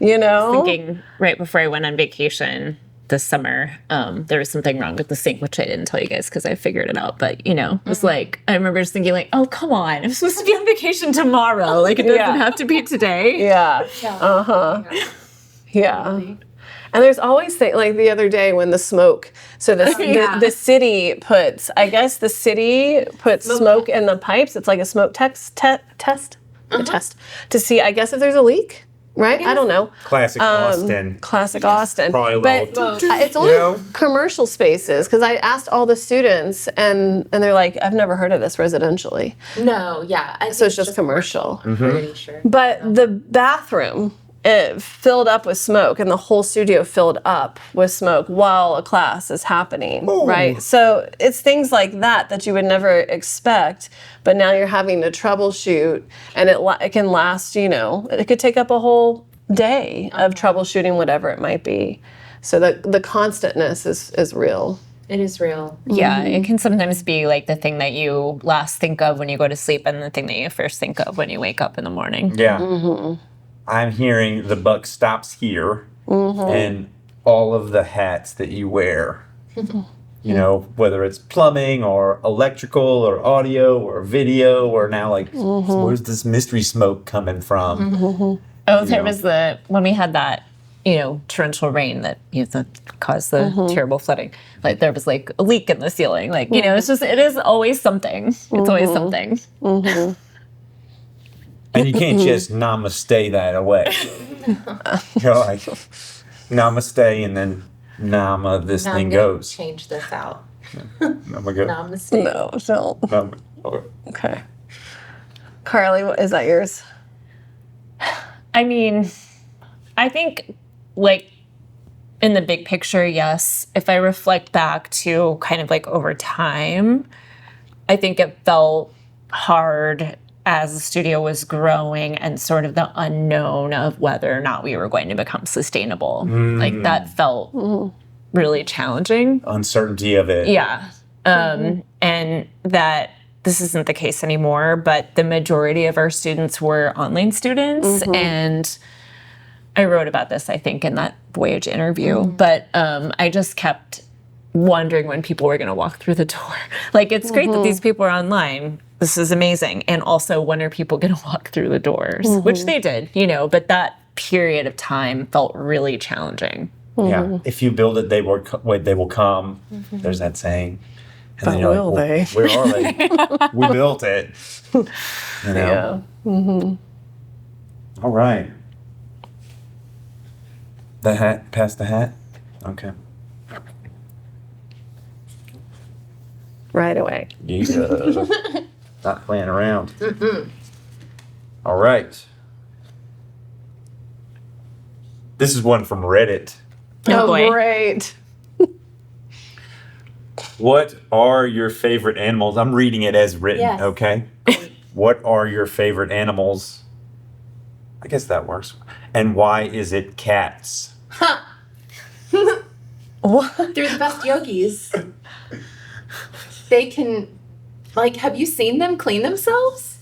Thinking right before I went on vacation this summer, there was something wrong with the sink, which I didn't tell you guys because I figured it out. But, it was like, I remember just thinking like, oh, come on, I'm supposed to be on vacation tomorrow. Like, it doesn't have to be today. Yeah. Yeah. And there's always things, like the other day when the smoke, so the city puts, the city puts smoke in the pipes. It's like a smoke test, a test to see, I guess, if there's a leak. Right? I don't know. Classic Austin. Classic Austin. Probably but it's only commercial spaces, because I asked all the students and they're like, I've never heard of this residentially. No, yeah. So it's just commercial. I'm pretty sure. But the bathroom, it filled up with smoke, and the whole studio filled up with smoke while a class is happening, right? So it's things like that you would never expect, but now you're having to troubleshoot, and it can last, it could take up a whole day of troubleshooting whatever it might be. So the constantness is real. It is real. Yeah, it can sometimes be like the thing that you last think of when you go to sleep and the thing that you first think of when you wake up in the morning. Yeah. I'm hearing the buck stops here, and all of the hats that you wear, whether it's plumbing or electrical or audio or video, or now like, where's this mystery smoke coming from? Oh, there was when we had that, torrential rain that that caused the terrible flooding. Like there was like a leak in the ceiling. Like, it's just, it is always something. It's always something. And you can't just namaste that away. You're like, namaste, and then nama, this Now thing I'm gonna goes. change this out. Nama go. Namaste. No, don't. Nama. Okay. Okay. Karlie, is that yours? I mean, I think, like, in the big picture, yes. If I reflect back to kind of like over time, I think it felt hard as the studio was growing and sort of the unknown of whether or not we were going to become sustainable. Like, that felt really challenging. Uncertainty of it. Yeah. And that this isn't the case anymore, but the majority of our students were online students. And I wrote about this, I think, in that Voyage interview. But I just kept wondering when people were going to walk through the door. Like, it's great that these people are online. This is amazing. And also, when are people going to walk through the doors? Which they did, but that period of time felt really challenging. Yeah. If you build it, they will come. There's that saying. And But will they? Where are they? We built it. Yeah. All right. The hat. Pass the hat. Okay. Right away. Yeah. Not playing around. All right. This is one from Reddit. Oh, boy. Great. What are your favorite animals? I'm reading it as written, Yes. okay? What are your favorite animals? I guess that works. And why is it cats? What? They're the best yogis. They can, like, have you seen them clean themselves?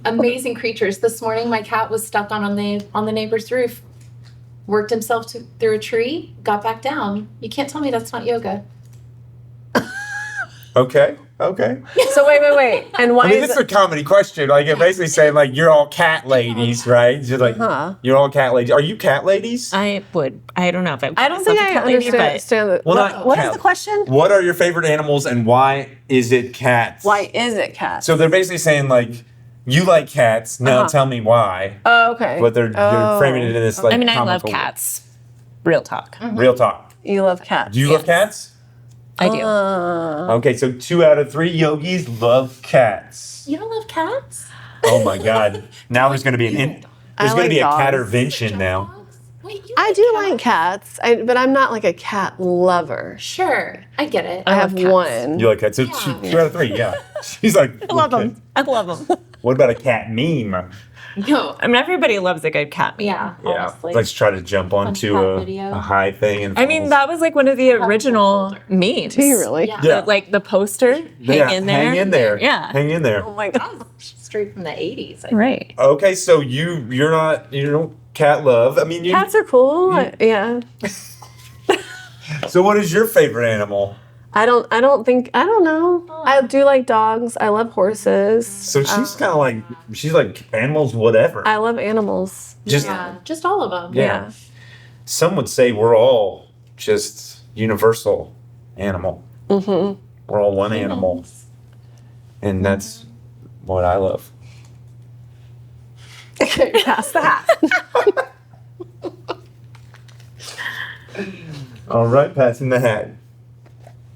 Amazing creatures. This morning, my cat was stuck on the neighbor's roof. Worked himself through a tree, got back down. You can't tell me that's not yoga. Okay. Okay. So wait. And why I mean, is this is a comedy question. Like, it basically saying, like, you're all cat ladies, right? You're like, you're all cat ladies. Are you cat ladies? I don't know if I don't think I understand the, Well, not what is cat. the question? What are your favorite animals and why is it cats? Why is it cats? So they're basically saying, like, you like cats. Now tell me why. Oh, okay. But they're framing it in this, like, I mean, I love comical- cats. Real talk. Real talk. You love cats. Do you love cats? I do. Okay, so 2 out of 3 yogis love cats. You don't love cats? Oh my God! Now there's going to be there's going to like be a dogs. catervention now. Wait, you I like do cats? like cats, but I'm not like a cat lover. Sure, I get it. I have love cats. one. You like cats? So 2 out of 3, yeah. She's like, I love them. I love them. What about a cat meme? No. I mean, everybody loves a good cat meme. Yeah, Yeah, honestly. let's try to jump onto cat a video. high thing. And I mean, that was like one of the original memes. Do you really? Yeah. Yeah. Like the poster, hang in there. Hang in there. Yeah. Hang in there. Oh my god. Straight from the 80s. I think. Right. Okay, so you don't cat love. I mean, Cats are cool. Yeah. So what is your favorite animal? I don't know. I do like dogs. I love horses. So she's kind of like she's like animals, whatever. I love animals. Just Yeah, just all of them. yeah. Some would say we're all just universal animal. Mm-hmm. We're all one animal, and that's what I love. Okay, pass that. All right, passing the hat.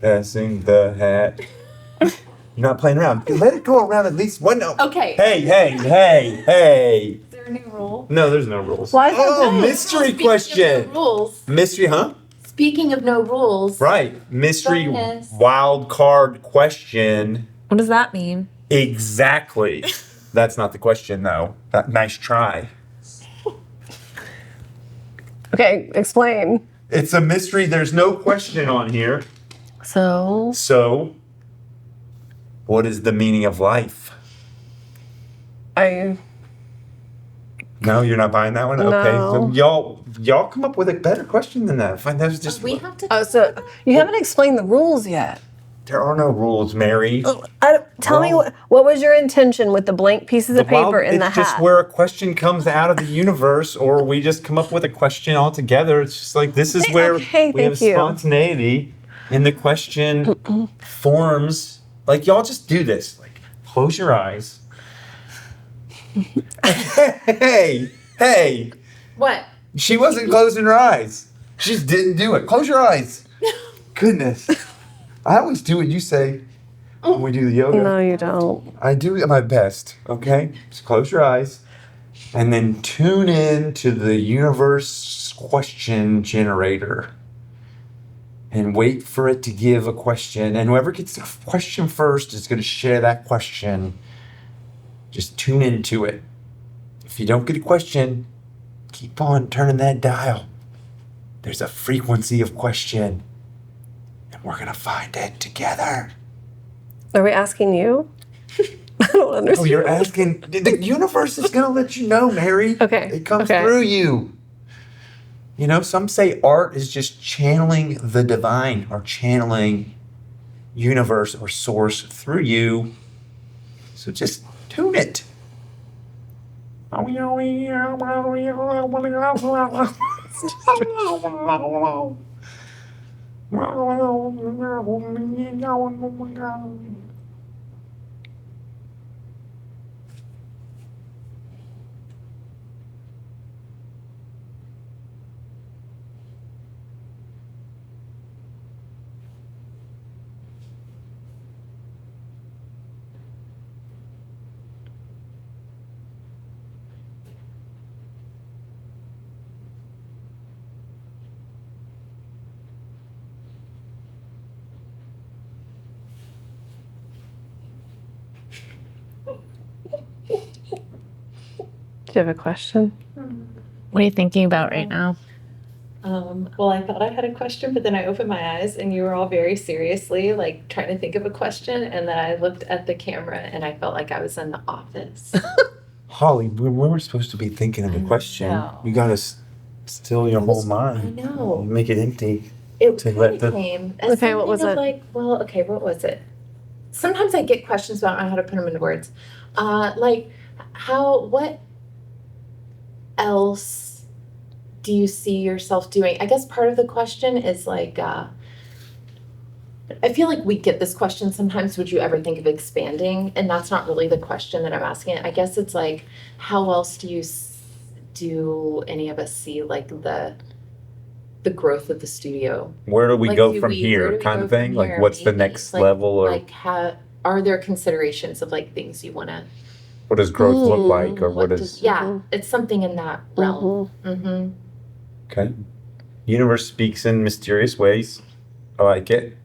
Passing the hat. You're not playing around. Let it go around at least one. No. Okay. Hey. Is there a new rule? No, there's no rules. Why is there Oh, rules? mystery Speaking question. of no rules. Mystery, huh? Speaking of no rules. Right. Mystery Bonus. wild card question. What does that mean? Exactly. That's not the question, though. Nice try. Okay, explain. It's a mystery. There's no question on here. So What is the meaning of life? I No, you're not buying that one? No. Okay. So y'all come up with a better question than that. Fine, that's just We have to. Oh, so you haven't explained the rules yet. there are no rules, Mary. Tell me Well- what was your intention with the blank pieces of paper Well, in the it's just hat? where a question comes out of the universe, or we just come up with a question altogether. It's just like this is where okay, we have thank you. spontaneity, and the question forms. Like y'all just do this. Like close your eyes. Hey! What? She wasn't closing her eyes. She just didn't do it. Close your eyes. Goodness. I always do what you say when we do the yoga. No, you don't. I do my best, okay? Just close your eyes and then tune in to the universe question generator and wait for it to give a question. And whoever gets the question first is going to share that question. Just tune into it. If you don't get a question, keep on turning that dial. There's a frequency of question, and we're going to find it together. Are we asking you? I don't understand. Oh, you're asking? The universe is going to let you know, Mary. Okay, It comes okay. through you. You know, some say art is just channeling the divine or channeling universe or source through you. So just tune it. Do you have a question? What are you thinking about right now? Well, I thought I had a question, but then I opened my eyes and you were all very seriously like trying to think of a question. And then I looked at the camera and I felt like I was in the office. Holly, we were supposed to be thinking of a question. know. You got to still your whole mind. I know. Make it empty. It To kind let of the- came as Okay, what something was of it? like, well, okay, what was it? sometimes I get questions about I don't know how to put them into words. Like, what else do you see yourself doing? I guess part of the question is like, I feel like we get this question sometimes, would you ever think of expanding? And that's not really the question that I'm asking. I guess it's like, how else do any of us see like the growth of the studio? Where do we Like, go do from we- here where do we kind go of thing? from Like, here, what's the maybe? next Like- level? Or Like, are there considerations of like things you want to? what does growth look like? Or what is... Yeah, it's something in that realm. Mm-hmm. Okay. Universe speaks in mysterious ways. I like it.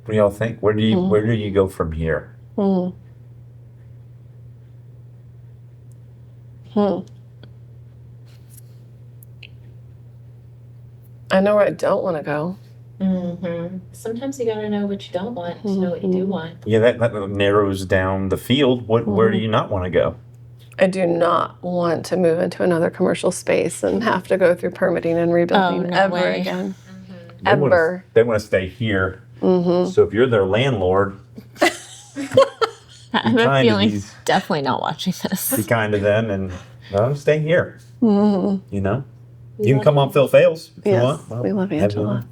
What do y'all think? Where do you go from here? I know where I don't want to go. Mm-hmm. Sometimes you gotta know what you don't want to know what you do want. Yeah, that narrows down the field. Where do you not want to go? I do not want to move into another commercial space and have to go through permitting and rebuilding no ever way. again. They wanna- Ever. They want to stay here. So if you're their landlord, I have a kind to feeling these- definitely not watching this. be kind to them and stay here. You know? You can come on Phil Phails if you Yes, want. Well, we love have Angela. fun.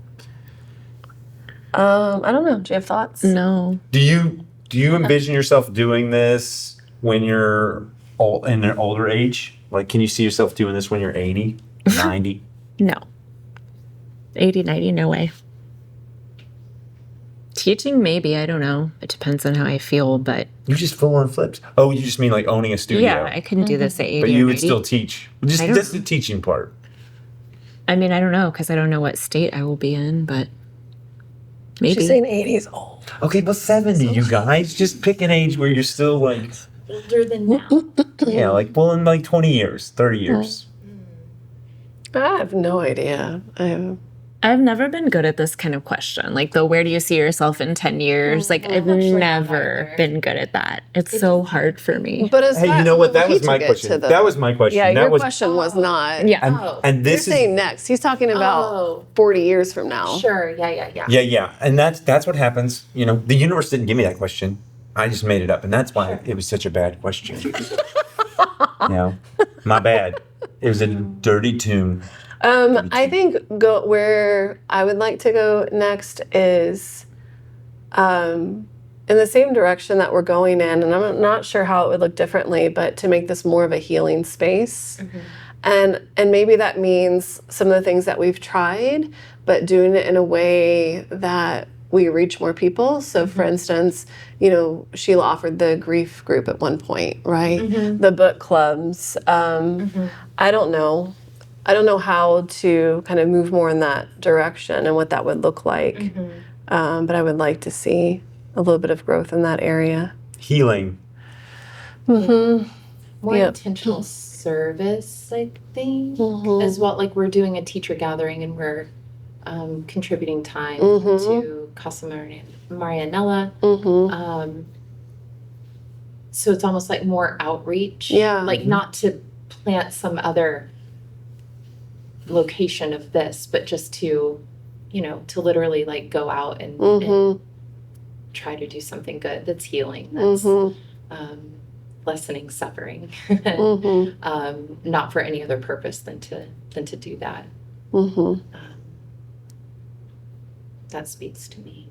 I don't know. Do you have thoughts? No. Do you envision yourself doing this when you're in an older age? Like, can you see yourself doing this when you're 80, 90? No. 80, 90, no way. Teaching, maybe, I don't know. It depends on how I feel, but You just full on flips. Oh, you just mean like owning a studio? yeah, I couldn't do this at 80 But or you would 90. still teach. Just I don't that's the teaching part. I mean, I don't know, because I don't know what state I will be in, but maybe. She's saying 80's old. Okay, but 70, you guys. Just pick an age where you're still like, Older than now. yeah, like, well, in like 20 years, 30 years. I have no idea. I've never been good at this kind of question. Like, where do you see yourself in 10 years? Like, I've actually not never either. been good at that. It's so hard for me. But as Hey, you know what? That was my question. That was my question. Yeah, that your was, question was not. Yeah. Oh. and You're this is saying next. He's talking about Oh. 40 years from now. Sure. Yeah. yeah, and that's what happens. You know, the universe didn't give me that question. I just made it up, and that's why it was such a bad question. You know, my bad. It was a dirty tune. I think where I would like to go next is in the same direction that we're going in, and I'm not sure how it would look differently, but to make this more of a healing space. And maybe that means some of the things that we've tried, but doing it in a way that we reach more people. So for instance, you know, Sheila offered the grief group at one point, right? The book clubs. I don't know. I don't know how to kind of move more in that direction and what that would look like. But I would like to see a little bit of growth in that area. Healing. More Yep. intentional service, I think, as well. Like, we're doing a teacher gathering and we're contributing time to Casa Marianella. So it's almost like more outreach. Yeah. Like, not to plant some other location of this, but just to, you know, to literally like go out and try to do something good that's healing, that's lessening suffering, not for any other purpose than to do that. That speaks to me.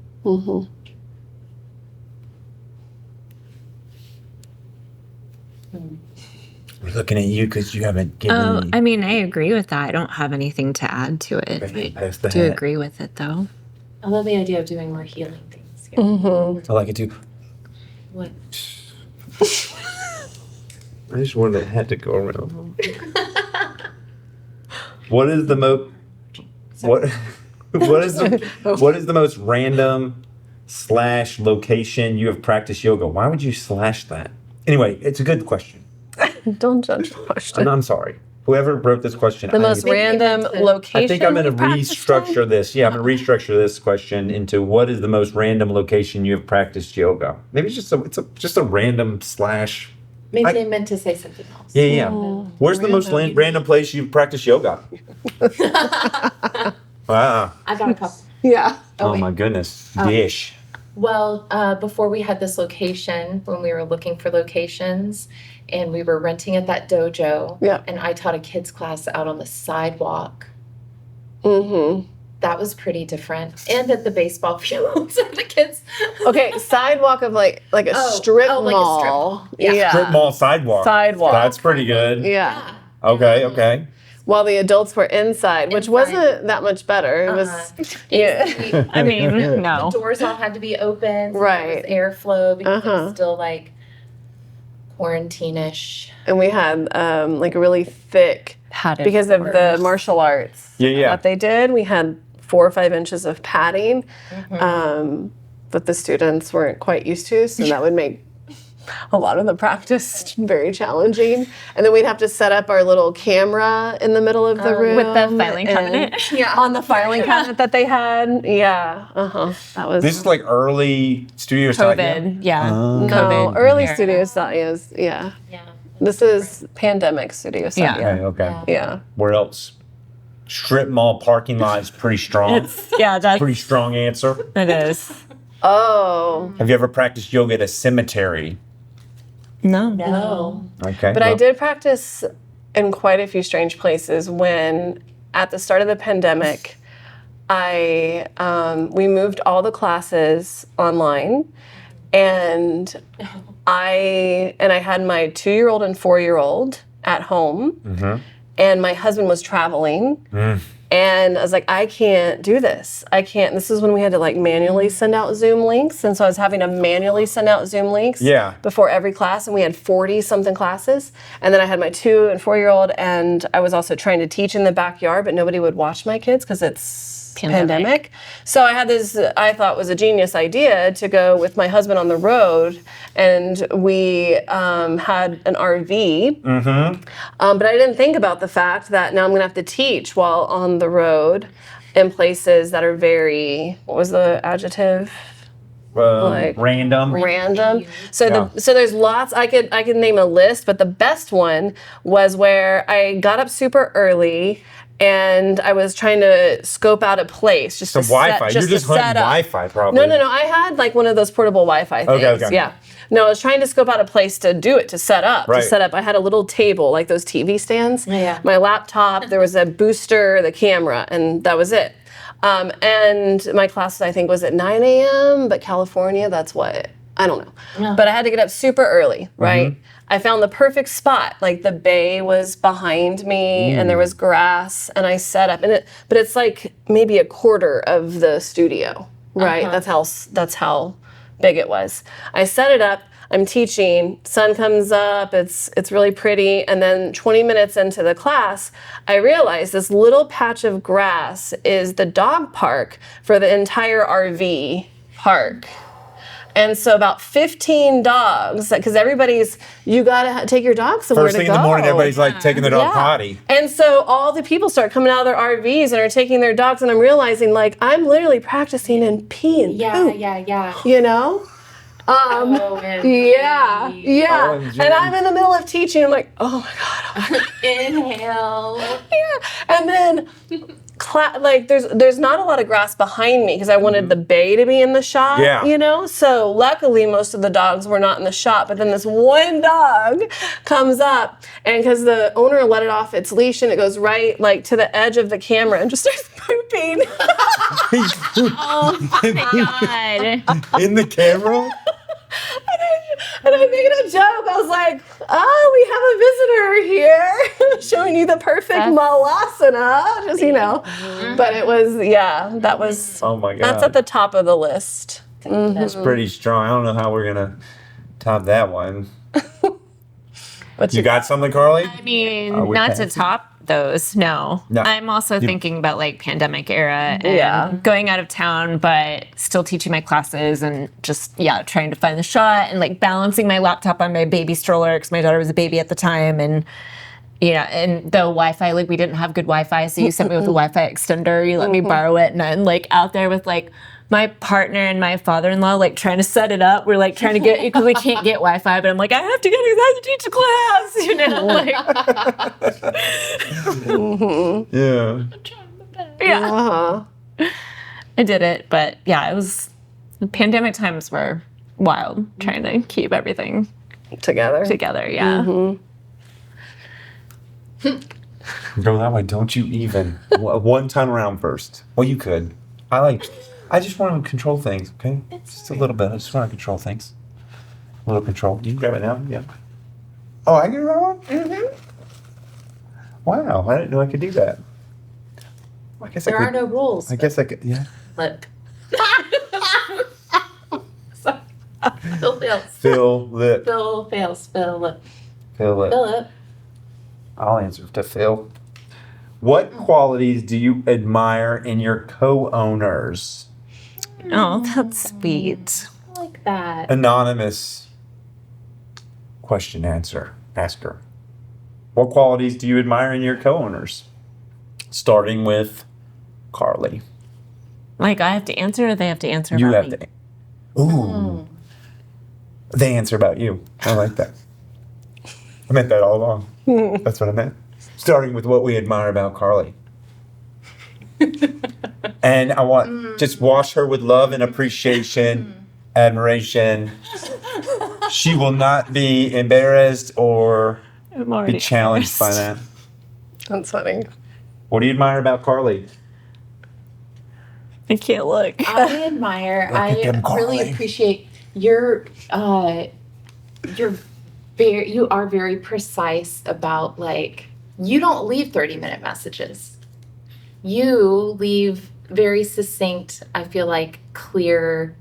We're looking at you because you haven't given Oh, me. I mean, I agree with that. I don't have anything to add to it. Maybe I pass the do hat. agree with it, though. I love the idea of doing more healing things. Yeah. I like it too. What? I just wanted that hat to go around. What is the most what is the most random / location you have practiced yoga? Why would you slash that? Anyway, it's a good question. Don't judge the question. I'm sorry. Whoever wrote this question, The most random location. I think I'm going to we practiced restructure this. Yeah, I'm going to restructure this question into what is the most random location you have practiced yoga? Maybe it's just a random / Maybe they meant to say something else. Yeah. Where's the most random place you've practiced yoga? Wow. I got a couple. Yeah. Oh my goodness. Dish. Well, before we had this location, when we were looking for locations, and we were renting at that dojo, Yeah. and I taught a kids class out on the sidewalk. Mm-hmm. That was pretty different. And at the baseball field, so the kids. Okay, sidewalk of like a strip mall. Like a strip mall. Yeah. Strip mall sidewalk. Sidewalk. That's pretty good. Yeah. Okay. While the adults were inside, which wasn't that much better. It was, yeah. I mean, no. The doors all had to be open. So Right. there was airflow because it was still like quarantine-ish. And we had like a really thick, Padded because of the floors. martial arts. Yeah. What they did, we had 4 or 5 inches of padding that the students weren't quite used to, so that would make a lot of the practice very challenging. And then we'd have to set up our little camera in the middle of the room. With the filing and- cabinet. Yeah. On the filing cabinet that they had. Yeah. That was... This is like early Studio Satya. COVID. Yeah. no, COVID early era. Studio Satyas. Yeah. Yeah. This is pandemic Studio Satya. Okay. Yeah. Where else? Strip mall parking lot is pretty strong. Yeah, that's Pretty strong answer. it is. Oh. Have you ever practiced yoga at a cemetery? No. No. Okay. But I did practice in quite a few strange places when, at the start of the pandemic, we moved all the classes online, and I had my 2-year-old and 4-year-old at home, and my husband was traveling. And I was like, I can't do this. I can't. This is when we had to like manually send out Zoom links. And so I was having to manually send out Zoom links before every class. And we had 40 something classes. And then I had my 2 and 4-year-old. And I was also trying to teach in the backyard, but nobody would watch my kids because it's pandemic. So I had this, I thought was a genius idea to go with my husband on the road. And we had an RV. But I didn't think about the fact that now I'm going to have to teach while on the road in places that are very, what was the adjective? Random. Random. So so there's lots. I could name a list, but the best one was where I got up super early and I was trying to scope out a place just Some to Wi-Fi. You're to just hunting set up. Wi-Fi, probably. No. I had like one of those portable Wi-Fi things. Okay. Yeah. No, I was trying to scope out a place to do it, to set up. Right. I had a little table, like those TV stands. Yeah. My laptop, there was a booster, the camera, and that was it. And my class, I think, was at 9 a.m., but California, that's what, I don't know. Yeah. But I had to get up super early, right? I found the perfect spot. Like the bay was behind me and there was grass, and I set up, but it's like maybe a quarter of the studio, right? That's how big it was. I set it up. I'm teaching, sun comes up, it's really pretty, and then 20 minutes into the class, I realized this little patch of grass is the dog park for the entire RV park. And so about 15 dogs, because you gotta take your dog somewhere First to thing go. in the morning, everybody's like taking their dog Yeah. potty. And so all the people start coming out of their RVs and are taking their dogs, and I'm realizing like I'm literally practicing in pee and poop, Yeah. you know? Yeah. OMG. And I'm in the middle of teaching. I'm like, oh my God. Inhale. Yeah. And then, there's not a lot of grass behind me because I wanted the bay to be in the shot. Yeah. You know. So luckily, most of the dogs were not in the shot. But then this one dog comes up, and because the owner let it off its leash, and it goes right like to the edge of the camera and just starts pooping. Oh my God. In the camera? And I'm making a joke. I was like, oh, we have a visitor here showing you the perfect malasana. Just, But it was, that was, Oh my God. that's at the top of the list. That's pretty strong. I don't know how we're going to top that one. You got something, Karlie? I mean, Are we not to passing? top those, no. No. I'm also thinking about like pandemic era and going out of town, but still teaching my classes and just, trying to find the shot and like balancing my laptop on my baby stroller because my daughter was a baby at the time. And, and the Wi-Fi, like we didn't have good Wi-Fi. So you sent me with a Wi-Fi extender, you let me borrow it. And I'm like out there with like my partner and my father-in-law, like trying to set it up. We're like trying to get, because we can't get Wi-Fi, but I'm like, I have to teach a class, like. Yeah. Yeah. I did it, but it was The pandemic times were wild, trying to keep everything Together. yeah. Go that way. Don't you even. One time around first. Well, you could. I just want to control things, okay? Just a little bit. I just want to control things. A little control. You can grab it now. Yeah. Oh, I can do that one? Mm-hmm. Wow, I didn't know I could do that. I guess There are no rules. I guess I could, yeah. Lip. Sorry. Phil Phails. Phil Lip. Phil Phails. Phil Lip. Phil Lip. Philip. I'll answer to Phil. What qualities do you admire in your co-owners? Oh, that's sweet. I like that. Anonymous question asker. What qualities do you admire in your co-owners? Starting with Karlie. Like, I have to answer, or they have to answer You about have me? to. Ooh. They answer about you. I like that. I meant that all along. That's what I meant. Starting with what we admire about Karlie. And I want just wash her with love and appreciation, admiration. She will not be embarrassed or I'm already be challenged by that. That's funny. What do you admire about Karlie? I can't look. I admire. Look at them, really Karlie. appreciate you are very precise about, like, you don't leave 30-minute messages. You leave very succinct, I feel like clearly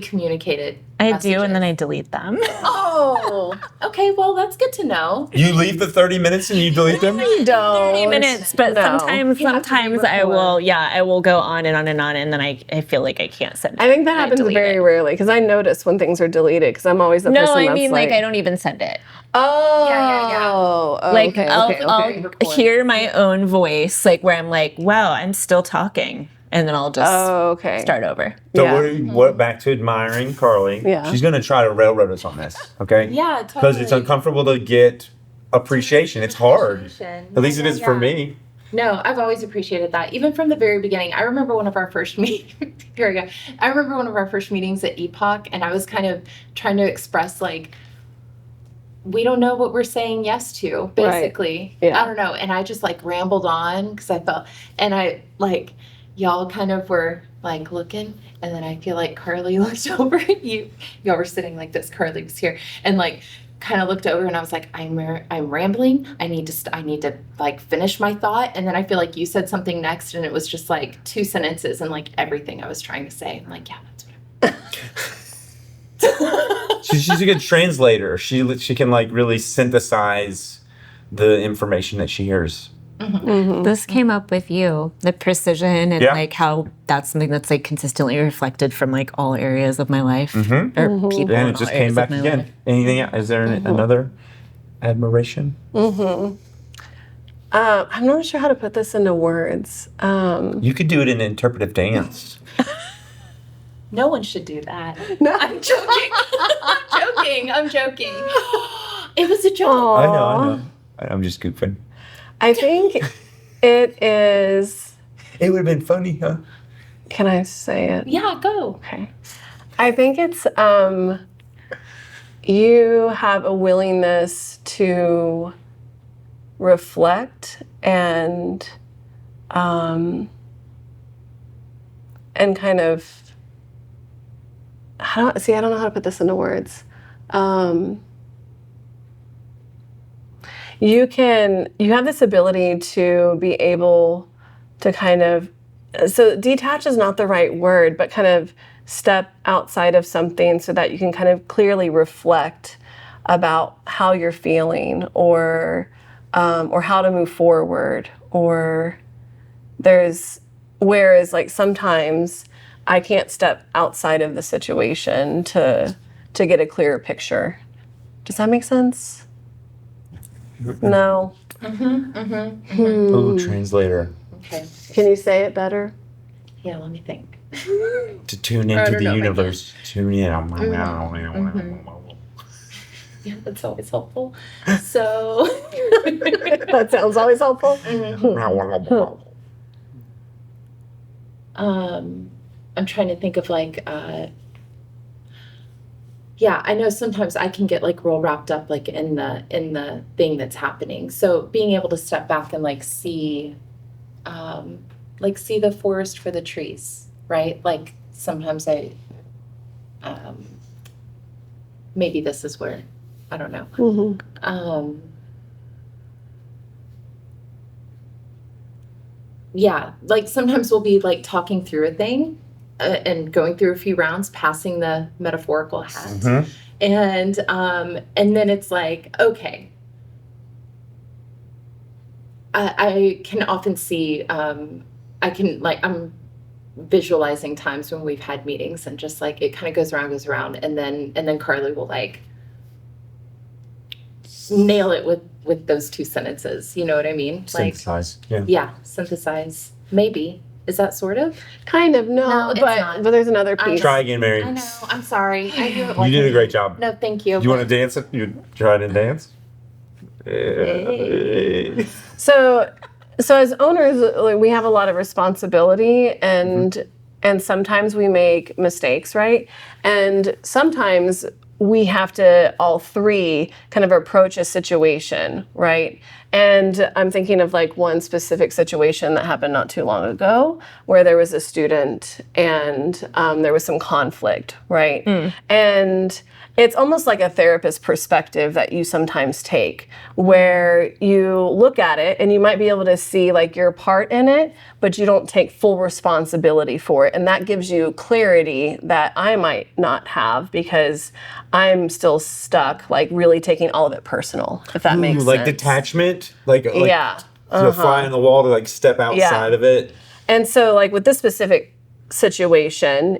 communicated I messages. do, and then I delete them. Oh, okay, well, that's good to know. You leave the 30 minutes and you delete them? You don't. 30 minutes, but No. sometimes You have to be I before. will, I will go on and on and on, and then I feel like I can't send it. I think that I happens delete very it. rarely because I notice when things are deleted because I'm always the No, person I that's mean, like, I don't even send it. Oh, Yeah. Oh, Like, okay, I'll, okay, I'll okay. Record. hear my own voice, like, where I'm like, wow, I'm still talking. And then I'll just Oh, okay. start over. So Yeah. what back to admiring Karlie. Yeah. She's going to try to railroad us on this, okay? Yeah, Because it's totally. uncomfortable to get appreciation. It's hard. Appreciation. At least it is for Yeah. me. No, I've always appreciated that. Even from the very beginning. I remember one of our first meetings. Here we go. I remember one of our first meetings at Epoch, and I was kind of trying to express, like, we don't know what we're saying yes to, basically. Yeah. I don't know. And I just, like, rambled on because I felt, and I, like, y'all kind of were, like, looking, and then I feel like Karlie looked over at you. Y'all were sitting like this. Karlie was here, and, like, kind of looked over, and I was like, I'm rambling. I need to like finish my thought. And then I feel like you said something next, and it was just like 2 sentences and like everything I was trying to say. I'm like, yeah, that's what She's a good translator. She can like really synthesize the information that she hears. This came up with you, the precision and Yeah. like how that's something that's like consistently reflected from like all areas of my life or people. And in it just all came areas back of my again. life. Anything else? Is there another admiration? I'm not sure how to put this into words. You could do it in interpretive dance. No one should do that. No. I'm joking. I'm joking. It was a joke. I know. I'm just goofing. I think it is. It would have been funny, huh? Can I say it? Yeah, go. Okay. I think it's you have a willingness to reflect and kind of I don't know how to put this into words. You have this ability to be able to kind of, so detach is not the right word, but kind of step outside of something so that you can kind of clearly reflect about how you're feeling or how to move forward. Or whereas like sometimes I can't step outside of the situation to get a clearer picture. Does that make sense? No. Ooh, translator. Okay. Can you say it better? Yeah, let me think. To tune I into don't the know if I universe. Tune in. Yeah, that's always helpful. So, That sounds always helpful. I'm trying to think of like, yeah, I know sometimes I can get like real wrapped up like in the thing that's happening. So being able to step back and like see the forest for the trees, right? Like sometimes maybe this is where, I don't know. Mm-hmm. Yeah, like sometimes we'll be like talking through a thing and going through a few rounds, passing the metaphorical hat, and then it's like, okay, I can often see I'm visualizing times when we've had meetings and just like it kind of goes around, and then Karlie will like nail it with those two sentences. You know what I mean? Synthesize. Like, yeah, synthesize. Maybe. Is that sort of? Kind of, No, no, it's but not. there's another piece. Try again, Mary. I know. I'm sorry. I do it You did a great job. No, thank you. You want to dance it? You try to dance? So as owners, like, we have a lot of responsibility, and sometimes we make mistakes, right? And sometimes we have to all three kind of approach a situation, right? And I'm thinking of like one specific situation that happened not too long ago where there was a student and there was some conflict, right? And it's almost like a therapist perspective that you sometimes take where you look at it and you might be able to see like your part in it, but you don't take full responsibility for it. And that gives you clarity that I might not have because I'm still stuck, like really taking all of it personal, if that makes like sense. detachment, like Yeah. to fly on the wall to like step outside of it. And so like with this specific situation,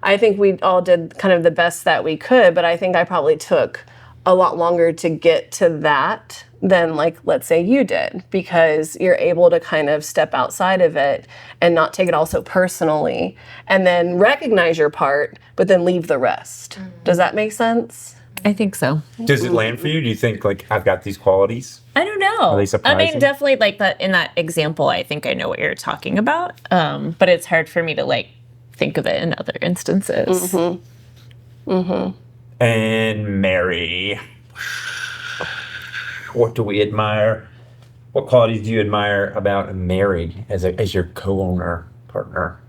I think we all did kind of the best that we could, but I think I probably took a lot longer to get to that than like, let's say you did, because you're able to kind of step outside of it and not take it all so personally and then recognize your part, but then leave the rest. Does that make sense? I think so. Does it land for you? Do you think like I've got these qualities? I don't know. Are they I surprising? mean, definitely like that in that example, I think I know what you're talking about. But it's hard for me to like think of it in other instances. And Mary, what do we admire? What qualities do you admire about Mary as your co-owner partner?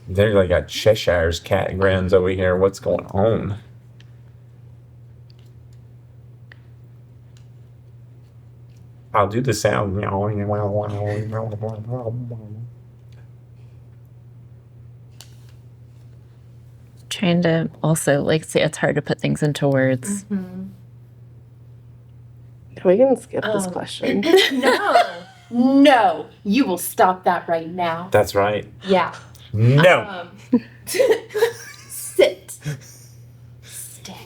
They're like a Cheshire's cat and grins over here. What's going on? I'll do the sound. Trying to also like say it's hard to put things into words. We can skip this question. No, you will stop that right now. That's right. Yeah. No. Sit. Stay.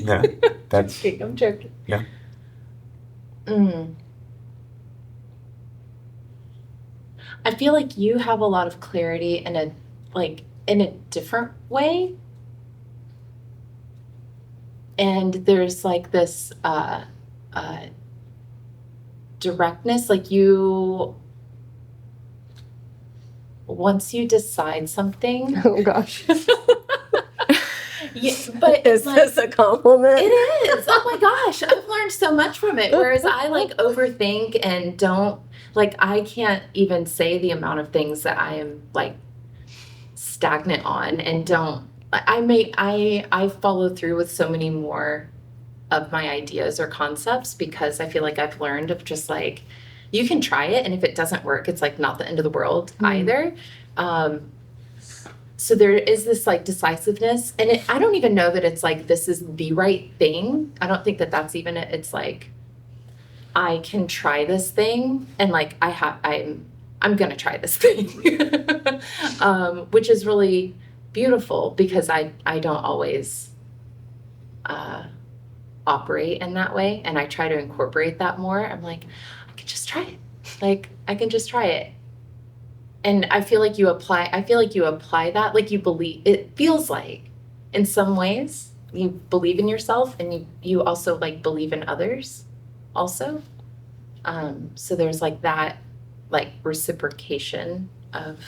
No. That's I'm joking. yeah. I feel like you have a lot of clarity in a different way. And there's like this directness, like you, once you decide something. Oh gosh. Yeah, but Is like, this a compliment? it is. Oh my gosh, I've learned so much from it. Whereas I like overthink and don't like I can't even say the amount of things that I am like stagnant on and don't I follow through with so many more of my ideas or concepts because I feel like I've learned of just like you can try it and if it doesn't work it's like not the end of the world either. So there is this like decisiveness and I don't even know that it's like this is the right thing. I don't think that that's even it. It's like I can try this thing and like I'm gonna try this thing. Which is really beautiful because I don't always operate in that way and I try to incorporate that more. I'm like, I can just try it. Like I can just try it. And I feel like you apply that, like you believe, it feels like in some ways you believe in yourself and you also like believe in others also. So there's like that, like reciprocation of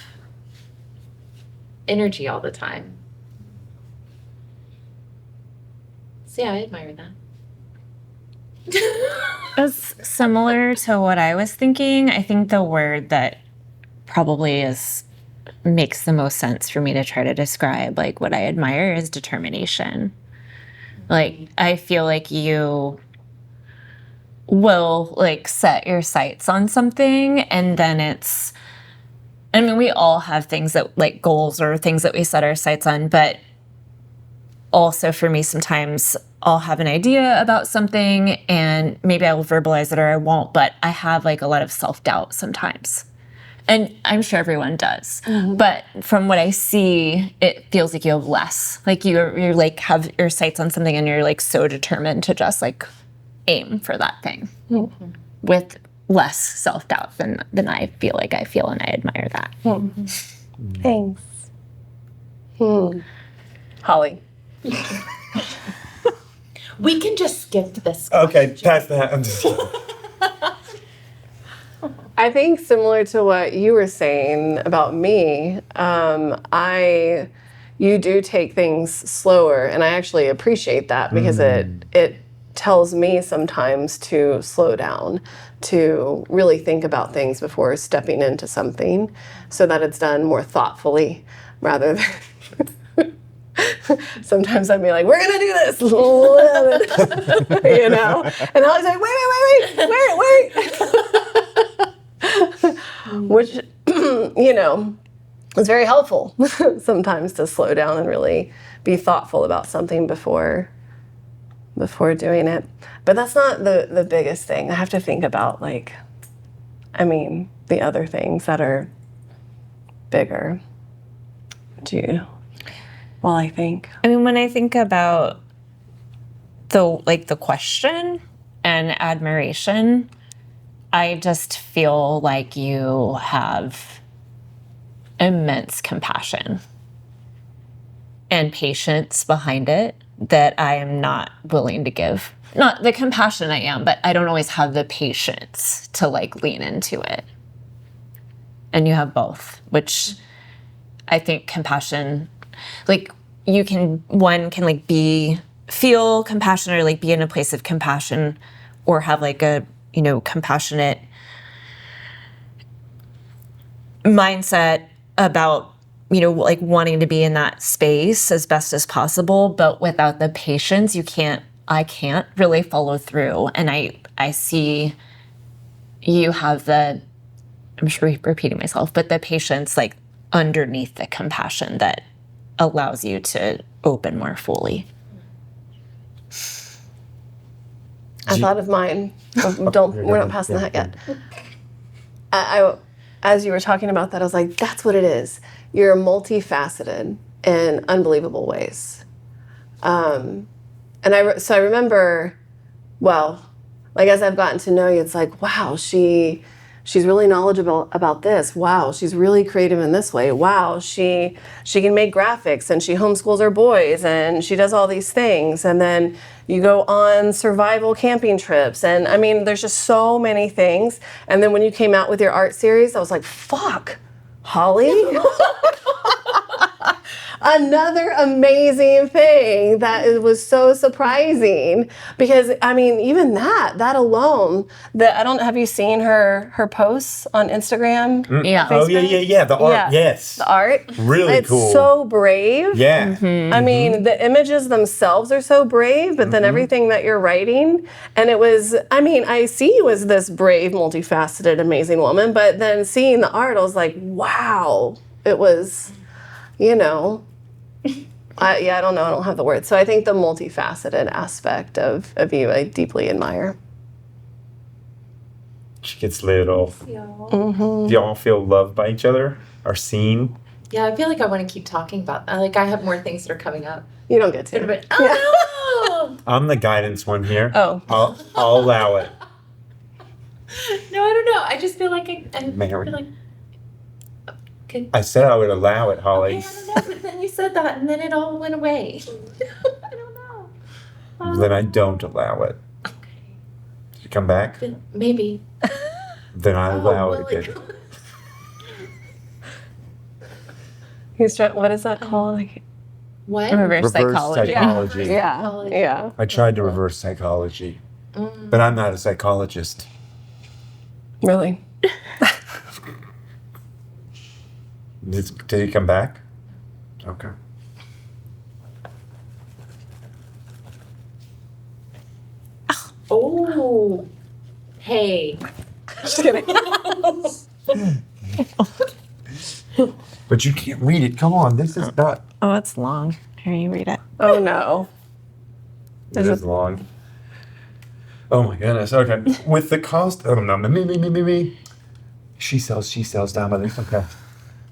energy all the time. So yeah, I admire that. It's similar to what I was thinking. I think the word that probably makes the most sense for me to try to describe like what I admire is determination. Like I feel like you will like set your sights on something, and then I mean, we all have things that like goals or things that we set our sights on, but also for me, sometimes I'll have an idea about something and maybe I will verbalize it or I won't, but I have like a lot of self-doubt sometimes. And I'm sure everyone does. But from what I see, it feels like you have less. Like you're like have your sights on something and you're like so determined to just like aim for that thing with less self-doubt than I feel like I feel, and I admire that. Thanks. Hollie. We can just skip this. Okay, pass that. I'm just I think similar to what you were saying about me, you do take things slower, and I actually appreciate that because it tells me sometimes to slow down, to really think about things before stepping into something, so that it's done more thoughtfully rather than. Sometimes I'd be like, we're gonna do this, you know, and I was like, wait, which, you know, is very helpful sometimes to slow down and really be thoughtful about something before doing it. But that's not the biggest thing. I have to think about the other things that are bigger. I think. I mean, when I think about the question and admiration, I just feel like you have immense compassion and patience behind it that I am not willing to give. Not the compassion I am, but I don't always have the patience to like lean into it. And you have both, which I think compassion, like one can like feel compassion or like be in a place of compassion or have like a, compassionate mindset about, like wanting to be in that space as best as possible. But without the patience, I can't really follow through. And I see you have I'm sure repeating myself, but the patience like underneath the compassion that allows you to open more fully. I thought of mine. We're not passing that yet. I, as you were talking about that, I was like, that's what it is. You're multifaceted in unbelievable ways. And I remember, as I've gotten to know you, it's like, wow, she's really knowledgeable about this. Wow, she's really creative in this way. Wow, she can make graphics and she homeschools her boys and she does all these things. And then you go on survival camping trips. And I mean, there's just so many things. And then when you came out with your art series, I was like, fuck, Hollie. Another amazing thing that was so surprising because I mean even that alone, have you seen her posts on Instagram? Yeah. Facebook? Oh yeah. The art, yes. The art. Really cool. It's so brave. Yeah. Mm-hmm. I mean, the images themselves are so brave, but then everything that you're writing, and I see you as this brave, multifaceted, amazing woman, but then seeing the art, I was like, wow, it was, I don't know. I don't have the words. So I think the multifaceted aspect of you, I deeply admire. She gets little. Do y'all feel loved by each other or seen? Yeah, I feel like I want to keep talking about that. Like I have more things that are coming up. You don't get to. No! I'm the guidance one here. Oh. I'll allow it. No, I don't know. I just feel like I Mary. feel like. Okay. I said I would allow it, Hollie. Okay, I don't know, but then you said that, and then it all went away. I don't know. Then I don't allow it. Okay. You come back? Maybe. Then I allow it well, again. He's trying. What is that called? What? Reverse Reverse psychology. psychology. Yeah. I tried to reverse psychology, but I'm not a psychologist. Really. Did he come back? Okay. Oh. Hey. Just kidding. But you can't read it. Come on, this is not. Oh, it's long. Here, you read it. Oh no. It is long. Oh my goodness. Okay. With the cost. Oh no. Me. She sells down by this. Okay.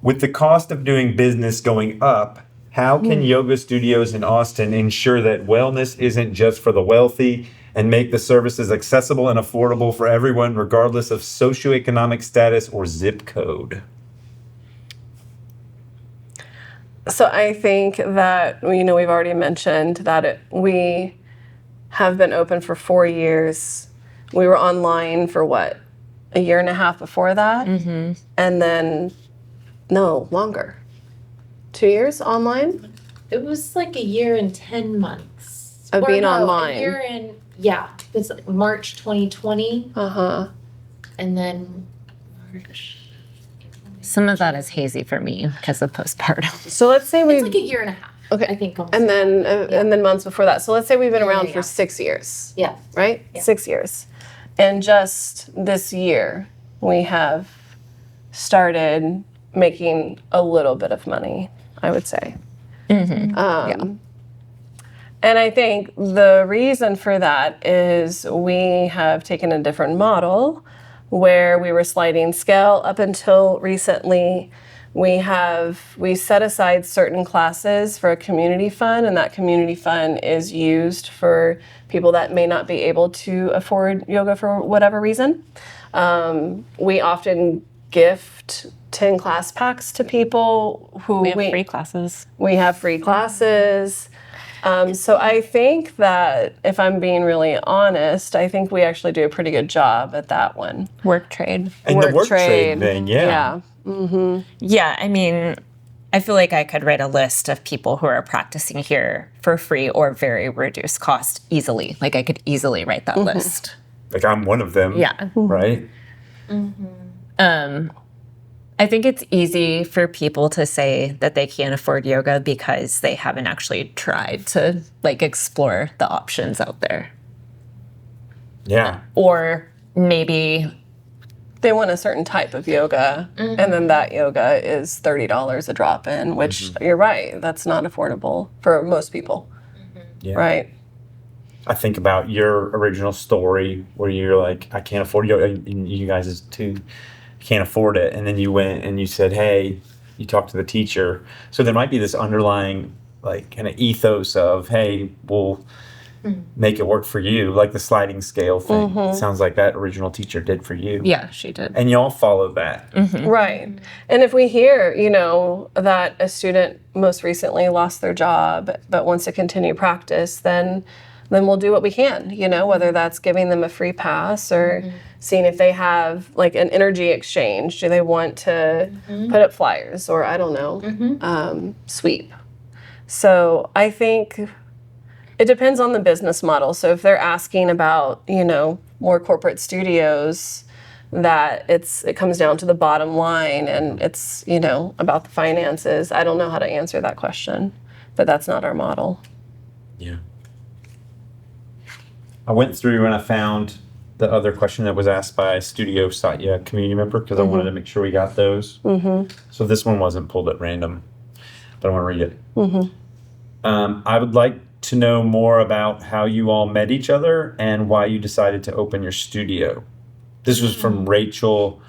With the cost of doing business going up, how can yoga studios in Austin ensure that wellness isn't just for the wealthy and make the services accessible and affordable for everyone, regardless of socioeconomic status or zip code? So I think that, we've already mentioned that we have been open for 4 years. We were online for what, a year and a half before that? Mm-hmm. And then, no, longer. 2 years online? It was like a year and 10 months. Of being online. A year and, it's like March 2020. Uh-huh. And then March. Some of that is hazy for me because of postpartum. So let's say It's like a year and a half. Okay. I think. and then months before that. So let's say we've been around for 6 years. Yeah. Right? Yeah. 6 years. And just this year, we have started making a little bit of money, I would say. Mm-hmm. And I think the reason for that is we have taken a different model where we were sliding scale up until recently. We set aside certain classes for a community fund, and that community fund is used for people that may not be able to afford yoga for whatever reason. We often gift 10 class packs to people who We have free classes. We have free classes. So I think that if I'm being really honest, I think we actually do a pretty good job at that one. Work trade. And the work trade thing, yeah. Yeah, I mean, I feel like I could write a list of people who are practicing here for free or very reduced cost easily. Like I could easily write that list. Like I'm one of them. Yeah. Right? I think it's easy for people to say that they can't afford yoga because they haven't actually tried to like explore the options out there. Yeah. Or maybe they want a certain type of yoga, and then that yoga is $30 a drop in, which you're right, that's not affordable for most people. Yeah. Right? I think about your original story where you're like, I can't afford yoga, and you guys too can't afford it. And then you went and you said, hey, you talked to the teacher. So there might be this underlying like kind of ethos of, hey, we'll make it work for you, like the sliding scale thing. It sounds like that original teacher did for you. yeah, she did. And y'all followed that. Right. And if we hear, that a student most recently lost their job but wants to continue practice, then we'll do what we can, whether that's giving them a free pass or seeing if they have like an energy exchange. Do they want to put up flyers or I don't know, sweep. So I think it depends on the business model. So if they're asking about, more corporate studios, that it comes down to the bottom line and it's, about the finances. I don't know how to answer that question, but that's not our model. Yeah. I went through and I found the other question that was asked by Studio Satya community member because I wanted to make sure we got those. So this one wasn't pulled at random, but I want to read it. I would like to know more about how you all met each other and why you decided to open your studio. This was from Rachel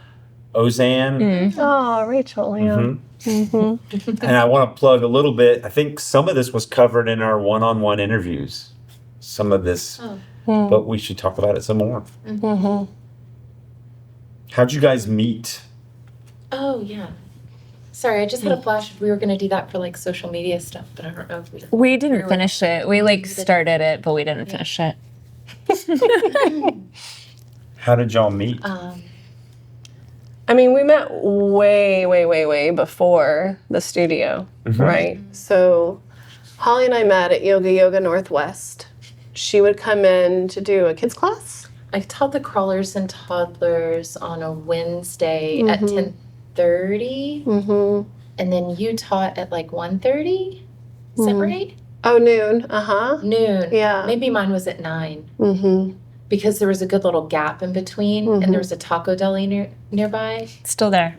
Ozan. Oh, Rachel, yeah. And I want to plug a little bit. I think some of this was covered in our one-on-one interviews. Some of this, but we should talk about it some more. How'd you guys meet? Oh, yeah. Sorry, I just had a flash. We were going to do that for like social media stuff, but I don't know if we did. We didn't finish it. We like started it, but we didn't finish it. How did y'all meet? I mean, we met way before the studio, right? So Hollie and I met at Yoga Northwest. She would come in to do a kids class. I taught the crawlers and toddlers on a Wednesday at 10:30, and then you taught at like 1:30. Is that right? Oh, noon. Noon. Yeah. Maybe mine was at 9. Because there was a good little gap in between, and there was a taco deli nearby. Still there.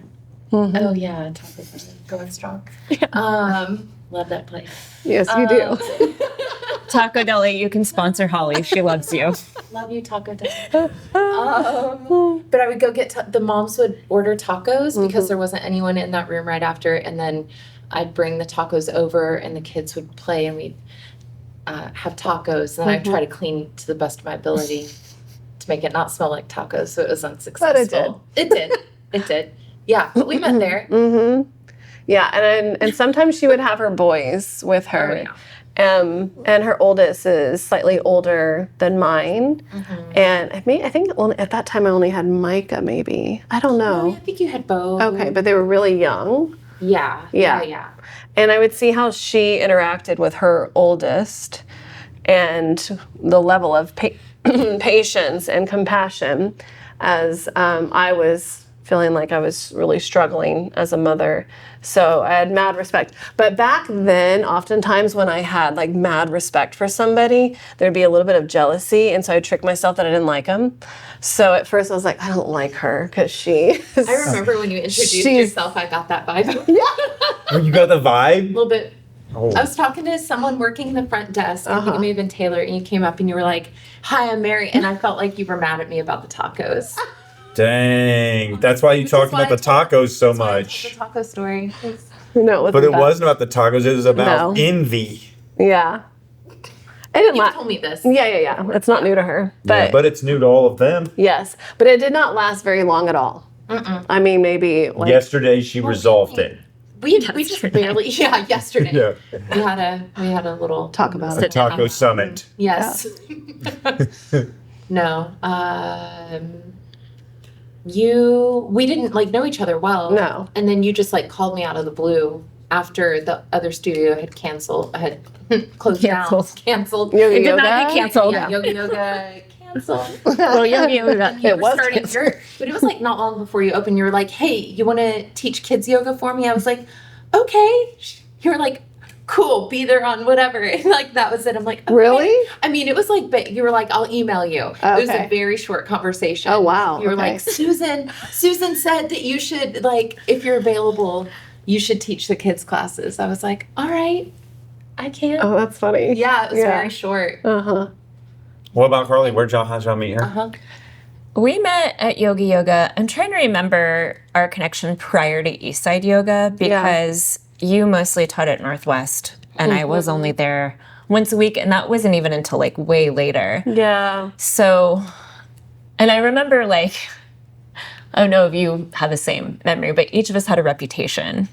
Oh yeah, taco deli going strong. Love that place. Yes, you do. Taco Deli, you can sponsor Hollie. She loves you. Love you, taco deli. But I would go get the moms would order tacos because there wasn't anyone in that room right after, and then I'd bring the tacos over, and the kids would play, and we'd have tacos, and then I'd try to clean to the best of my ability to make it not smell like tacos, so it was unsuccessful. But it did. It did. Yeah, but we met there. Yeah, and sometimes she would have her boys with her. Oh, yeah. And her oldest is slightly older than mine. And I think at that time I only had Micah, maybe. I don't know. I think you had both. Okay, but they were really young. Yeah. And I would see how she interacted with her oldest and the level of patience and compassion as I was feeling like I was really struggling as a mother. So I had mad respect. But back then, oftentimes when I had like mad respect for somebody, there'd be a little bit of jealousy. And so I'd trick myself that I didn't like them. So at first I was like, I don't like her because she is... I remember when you introduced yourself, I got that vibe. Oh, you got the vibe? A little bit. Oh. I was talking to someone working the front desk. I think it may have been Taylor, and you came up and you were like, "Hi, I'm Mary," and I felt like you were mad at me about the tacos. Dang. That's why you talked about the tacos so much. The taco story. No, But it wasn't about the tacos. It was about envy. Yeah. I didn't You told me this. Yeah. It's not new to her. But, But it's new to all of them. yes. But it did not last very long at all. I mean, maybe like... Yesterday, she resolved it. We just barely, yesterday. Yeah. We had a little Talk about A it. taco summit. Yes. No. We didn't like know each other well. No. And then you just like called me out of the blue after the other studio had closed down. Canceled. Yoga It did yoga? not get canceled. Yeah, yoga canceled. Well, yoga. You It were was starting canceled. but it was like not long before you opened. You were like, "Hey, you want to teach kids yoga for me?" I was like, "Okay." You were like, "Cool, be there on whatever." And like that was it. I'm like, okay. Really? I mean, it was like, but you were like, "I'll email you." It was a Okay. very short conversation. Oh, wow. You were Okay. like, Susan said that you should like, if you're available, you should teach the kids classes. I was like, all right, I can. Oh, that's funny. Yeah, it was very short. Uh-huh. What about Karlie? How'd y'all meet her? Uh-huh. We met at Yoga. I'm trying to remember our connection prior to Eastside Yoga because you mostly taught at Northwest and I was only there once a week, and that wasn't even until like way later. Yeah. So, and I remember like, I don't know if you have the same memory, but each of us had a reputation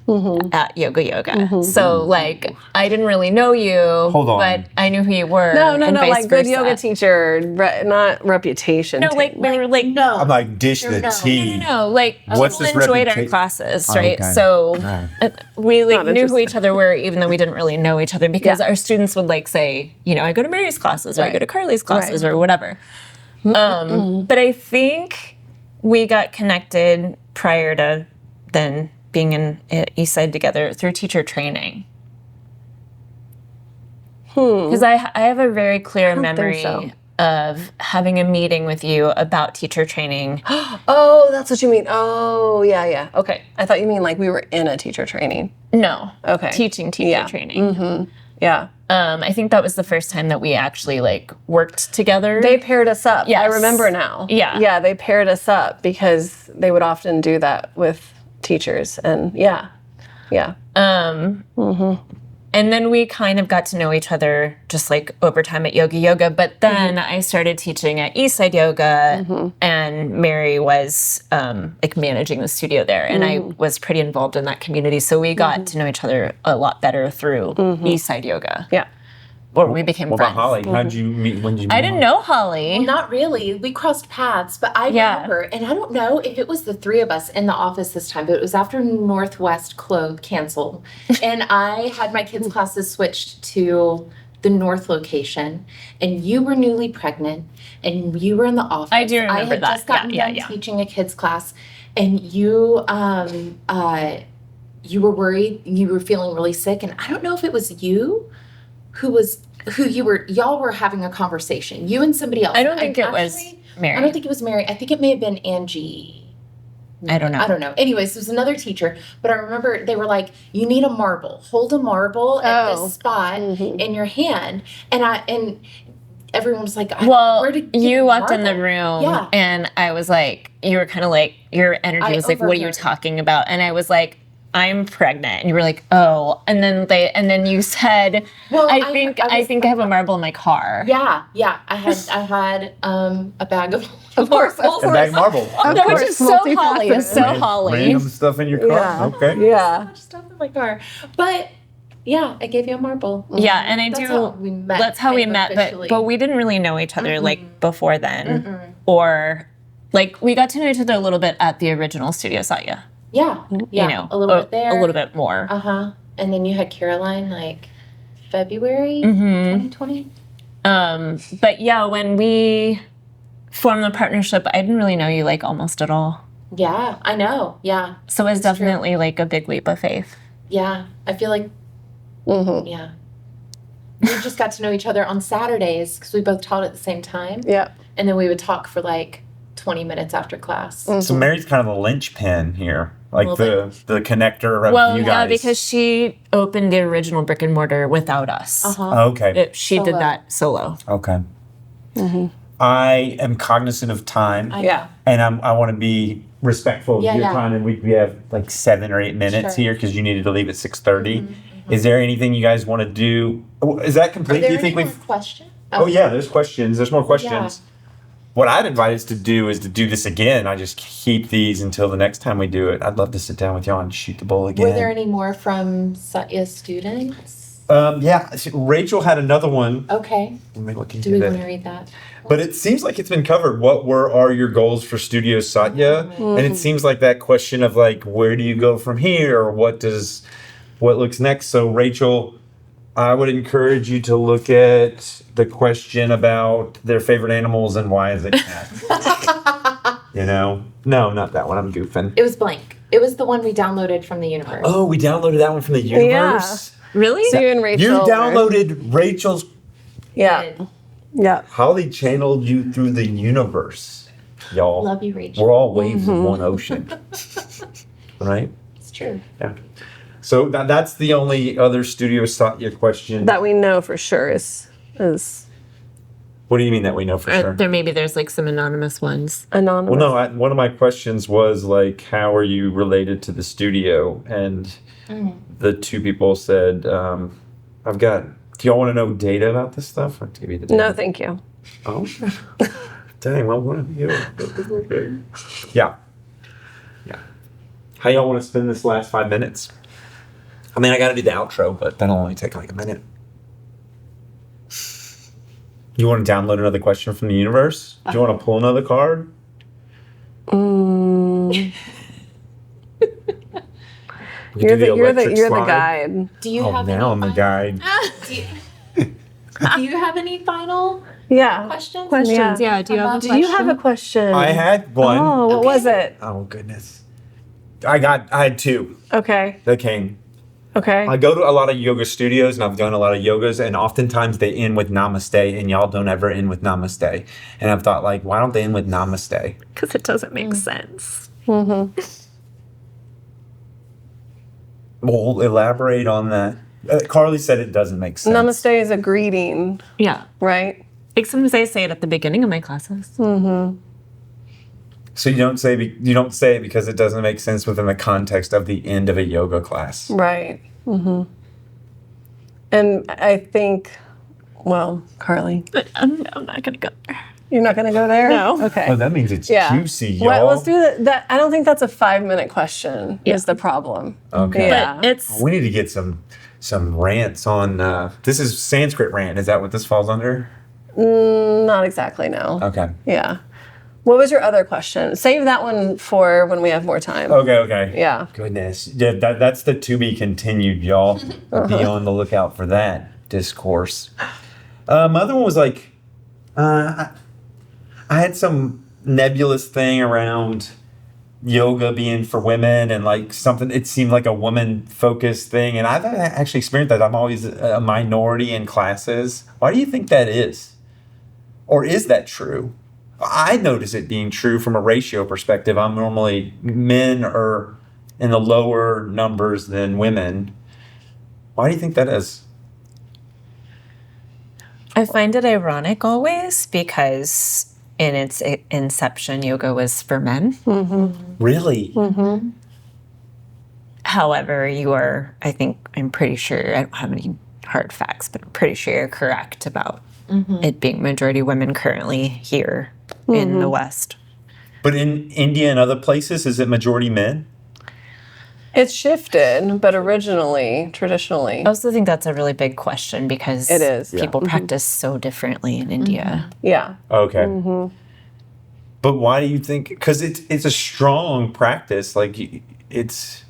at Yoga. So like, I didn't really know you, Hold on. but I knew who you were. No, and vice like good versa. yoga teacher, not reputation. No, like we were like, No. I'm like, dish the No. tea. no, like What's people this enjoyed our reputa- classes, Oh, right? okay. So we like Not knew who interesting. each other were, even though we didn't really know each other, because our students would like say, you know, I go to Mary's classes, or I go to Karlie's classes, or whatever. But I think we got connected prior to then being in at Eastside together through teacher training. Because I have a very clear memory so. of having a meeting with you about teacher training. Oh, that's what you mean. Oh, yeah. Okay. I thought you mean like we were in a teacher training. No. Okay. Teaching teacher training. Yeah. I think that was the first time that we actually like worked together. They paired us up. Yes. I remember now. Yeah. Yeah, they paired us up because they would often do that with teachers. And yeah. And then we kind of got to know each other just like over time at Yoga. But then I started teaching at Eastside Yoga, and Mary was like managing the studio there, and I was pretty involved in that community. So we got to know each other a lot better through Eastside Yoga. Yeah. or we became What friends. about Hollie? How'd you meet? When did you meet I didn't know Hollie. Well, not really. We crossed paths, but I Yeah. remember, and I don't know if it was the three of us in the office this time, but it was after Northwest canceled, and I had my kids' classes switched to the North location, and you were newly pregnant, and you were in the office. I do remember I had that. just gotten Yeah, done yeah. teaching a kids' class, and you were worried, you were feeling really sick, and I don't know if it was you y'all were having a conversation, you and somebody else. I don't think it was Mary. I don't think it was Mary. I think it may have been Angie. I don't know. I don't know. Anyways, it was another teacher, but I remember they were like, you need a marble. Hold a marble at Oh. this spot in your hand. And everyone was like, Well, where did you walked in the marble? room Yeah. and I was like, you were kind of like, your energy I was like, what are you overheard. talking about? And I was like, I'm pregnant. And you were like, oh. And then you said, Well, I think I have a marble in my car. Yeah. I had a bag of marbles. A bag of marble. No, which is so multifaceted. Hollie. It's so Hollie. Random stuff in your car. Yeah. Okay. Yeah. Much stuff in my car. But yeah, I gave you a marble. Yeah, and I That's do. how we met, That's how we kind of met, officially. but we didn't really know each other like before then, or like we got to know each other a little bit at the original Studio Satya. Yeah, You know, a little bit there. a little bit more. And then you had Caroline like February Mm-hmm. 2020. But yeah, when we formed the partnership, I didn't really know you like almost at all. Yeah, I know. Yeah, So it was That's true. definitely like a big leap of faith. yeah. I feel like yeah. We just got to know each other on Saturdays because we both taught at the same time, Yep. and then we would talk for like 20 minutes after class. So Mary's kind of the linchpin here, like Little the connector of Well, you yeah, guys. because she opened the original brick and mortar without us. Okay. She did Solo. that solo. Okay. I am cognizant of time, Yeah. and I want to be respectful of Yeah, your yeah. time. And we have like 7 or 8 minutes Sure. here because you needed to leave at 6:30. Is there anything you guys want to do? Is that Are complete? there Do you think any we've? more questions? Oh yeah, there's questions. There's more questions. What I'd advise us to do is to do this again. I just keep these until the next time we do it. I'd love to sit down with y'all and shoot the bull again. Were there any more from Satya students? Yeah, Rachel had another one. Okay. Let me look Do into we that. want to read that? But it seems like it's been covered. What are your goals for Studio Satya? And it seems like that question of like, where do you go from here, or what looks next? So Rachel, I would encourage you to look at the question about their favorite animals and why is it cat? You know, no, not that one. I'm goofing. It was blank. It was the one we downloaded from the universe. Oh, we downloaded that one from the universe. Really? So you and Rachel. You were- downloaded Rachel's. Yeah. Did. Yeah. Hollie channeled you through the universe, y'all. Love you, Rachel. We're all waves in one ocean, right? It's true. Yeah. So that's the only other Studio Satya question. That we know for sure is What do you mean that we know for sure? There's like some anonymous ones. anonymous. Well, no. One of my questions was like, how are you related to the studio? And the two people said, "I've got. Do y'all want to know data about this stuff? I'll give you the data." No, thank you. Oh, dang. Well, one of you. Yeah. Yeah. How y'all want to spend this last 5 minutes? I mean, I got to do the outro, but that'll only take like a minute. You want to download another question from the universe? Do you want to pull another card? We could You're do the electric you're the slide. guide. Do you Oh, have now any I'm the final- guide. Do you have any final Yeah. questions? Questions. Yeah. Do you have a Do you have a question? I had one. Oh, what was it? Oh, goodness. I had 2 Okay. that came. Okay. I go to a lot of yoga studios and I've done a lot of yogas, and oftentimes they end with namaste, and y'all don't ever end with namaste. And I've thought, like, why don't they end with namaste? Because it doesn't make sense. Well, elaborate on that. Karlie said it doesn't make sense. Namaste is a greeting, Yeah. right? Like sometimes I say it at the beginning of my classes. So you don't say it because it doesn't make sense within the context of the end of a yoga class. Right. And I think, well, Karlie, But I'm not going to go there. You're not going to go there? No. Okay. Oh, that means it's juicy, y'all. Well, let's do that. I don't think that's a 5-minute question is the problem. Okay. Yeah. But it's We need to get some rants on. This is Sanskrit rant. Is that what this falls under? Not exactly, no. Okay. Yeah. What was your other question? Save that one for when we have more time. Okay. Yeah. Goodness. Yeah, that's the to be continued, y'all. Be on the lookout for that discourse. My other one was like, I had some nebulous thing around yoga being for women and like something, it seemed like a woman focused thing. And I've actually experienced that. I'm always a minority in classes. Why do you think that is? Or is that true? I notice it being true from a ratio perspective. I'm normally, men are in the lower numbers than women. Why do you think that is? I find it ironic always because in its inception, yoga was for men. Really? However, I'm pretty sure, I don't have any hard facts, but I'm pretty sure you're correct about it being majority women currently here in the West. But in India and other places, is it majority men? It's shifted, but traditionally. I also think that's a really big question because It is. people practice so differently in India. Yeah. Okay. But why do you think? Because it's a strong practice. Like it's.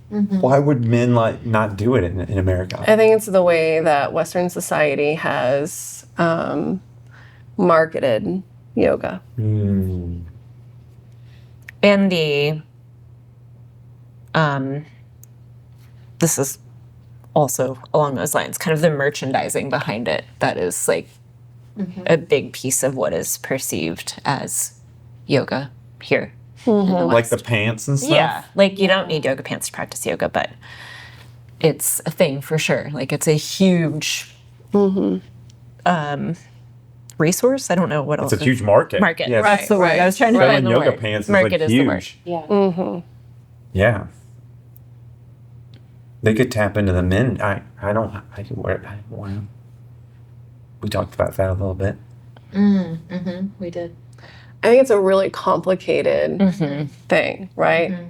Why would men like not do it in America? I think it's the way that Western society has marketed yoga. And this is also along those lines, kind of the merchandising behind it that is like a big piece of what is perceived as yoga here in the Like West. the pants and stuff? Yeah, like you don't need yoga pants to practice yoga, but it's a thing for sure. Like it's a huge resource. I don't know what else. It's a huge market. Market. Yeah, That's the word. I was trying to selling find the yoga word. pants is Market like is huge. the word. Yeah. Yeah. They could tap into the men. We talked about that a little bit. We did. I think it's a really complicated thing, right?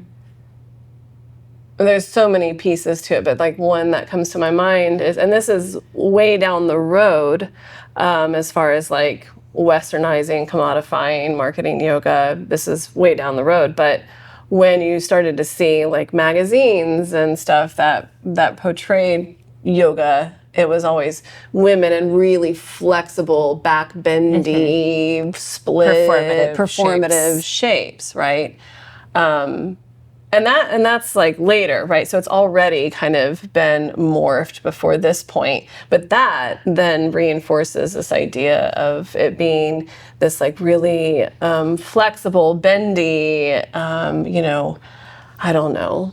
There's so many pieces to it, but like one that comes to my mind is, and this is way down the road as far as like westernizing, commodifying, marketing yoga. This is way down the road, but when you started to see like magazines and stuff that portrayed yoga, it was always women in really flexible, back bendy, split, performative shapes, right? And that's like later, right? So it's already kind of been morphed before this point. But that then reinforces this idea of it being this like really flexible, bendy, I don't know,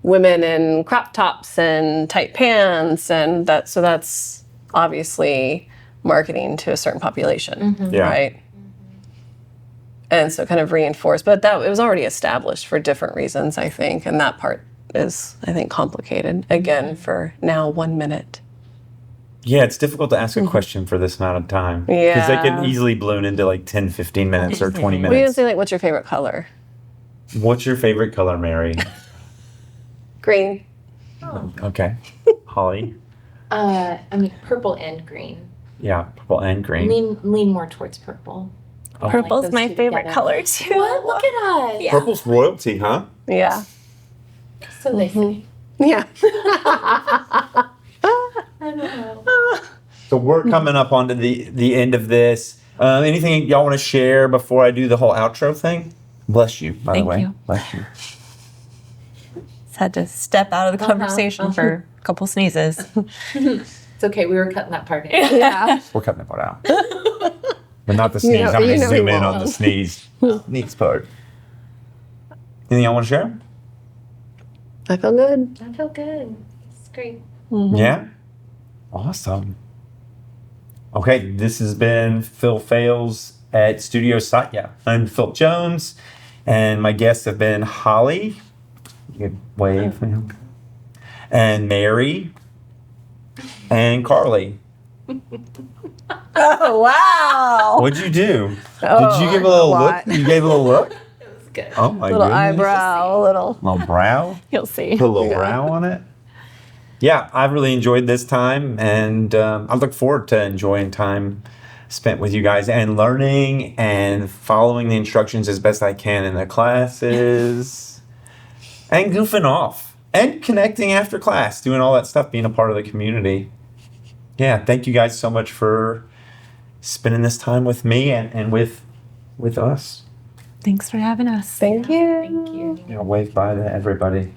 women in crop tops and tight pants, and that's obviously marketing to a certain population, right? And so kind of reinforced, but it was already established for different reasons, I think, and that part is, I think, complicated, again, for now 1 minute. Yeah, it's difficult to ask a question for this amount of time. Because they can easily balloon into like 10, 15 minutes or 20 minutes. We didn't say, like, what's your favorite color? What's your favorite color, Mary? Green. Okay. Holly? Purple and green. Yeah, purple and green. Lean more towards purple. Purple's those my two favorite together. color too. What? Look at us. Purple's royalty, huh? Yeah. So they say. Yeah. I don't know. So we're coming up onto the end of this. Anything y'all want to share before I do the whole outro thing? Bless you, by the Thank way. you. Bless you. Just had to step out of the conversation for a couple sneezes. It's okay. We were cutting that part in. Yeah. We're cutting that part out. But not the sneeze. I'm going to zoom in on the sneeze part. Anything y'all want to share? I feel good. I feel good. It's great. Yeah? Awesome. Okay, this has been Phil Phails at Studio Satya. I'm Phil Jones, and my guests have been Hollie, you can wave, and Mary, and Karlie. Oh, wow. What'd you do? Oh, Did you give a little look? lot. You gave a little look? It was good. Oh my Little goodness. eyebrow, a little. Little brow? You'll see. Put a little Yeah. brow on it? Yeah, I've really enjoyed this time, and I look forward to enjoying time spent with you guys and learning and following the instructions as best I can in the classes and goofing off and connecting after class, doing all that stuff, being a part of the community. Yeah, thank you guys so much for spending this time with me and with us. Thanks for having us. Thank you. Thank you. You know, wave bye to everybody.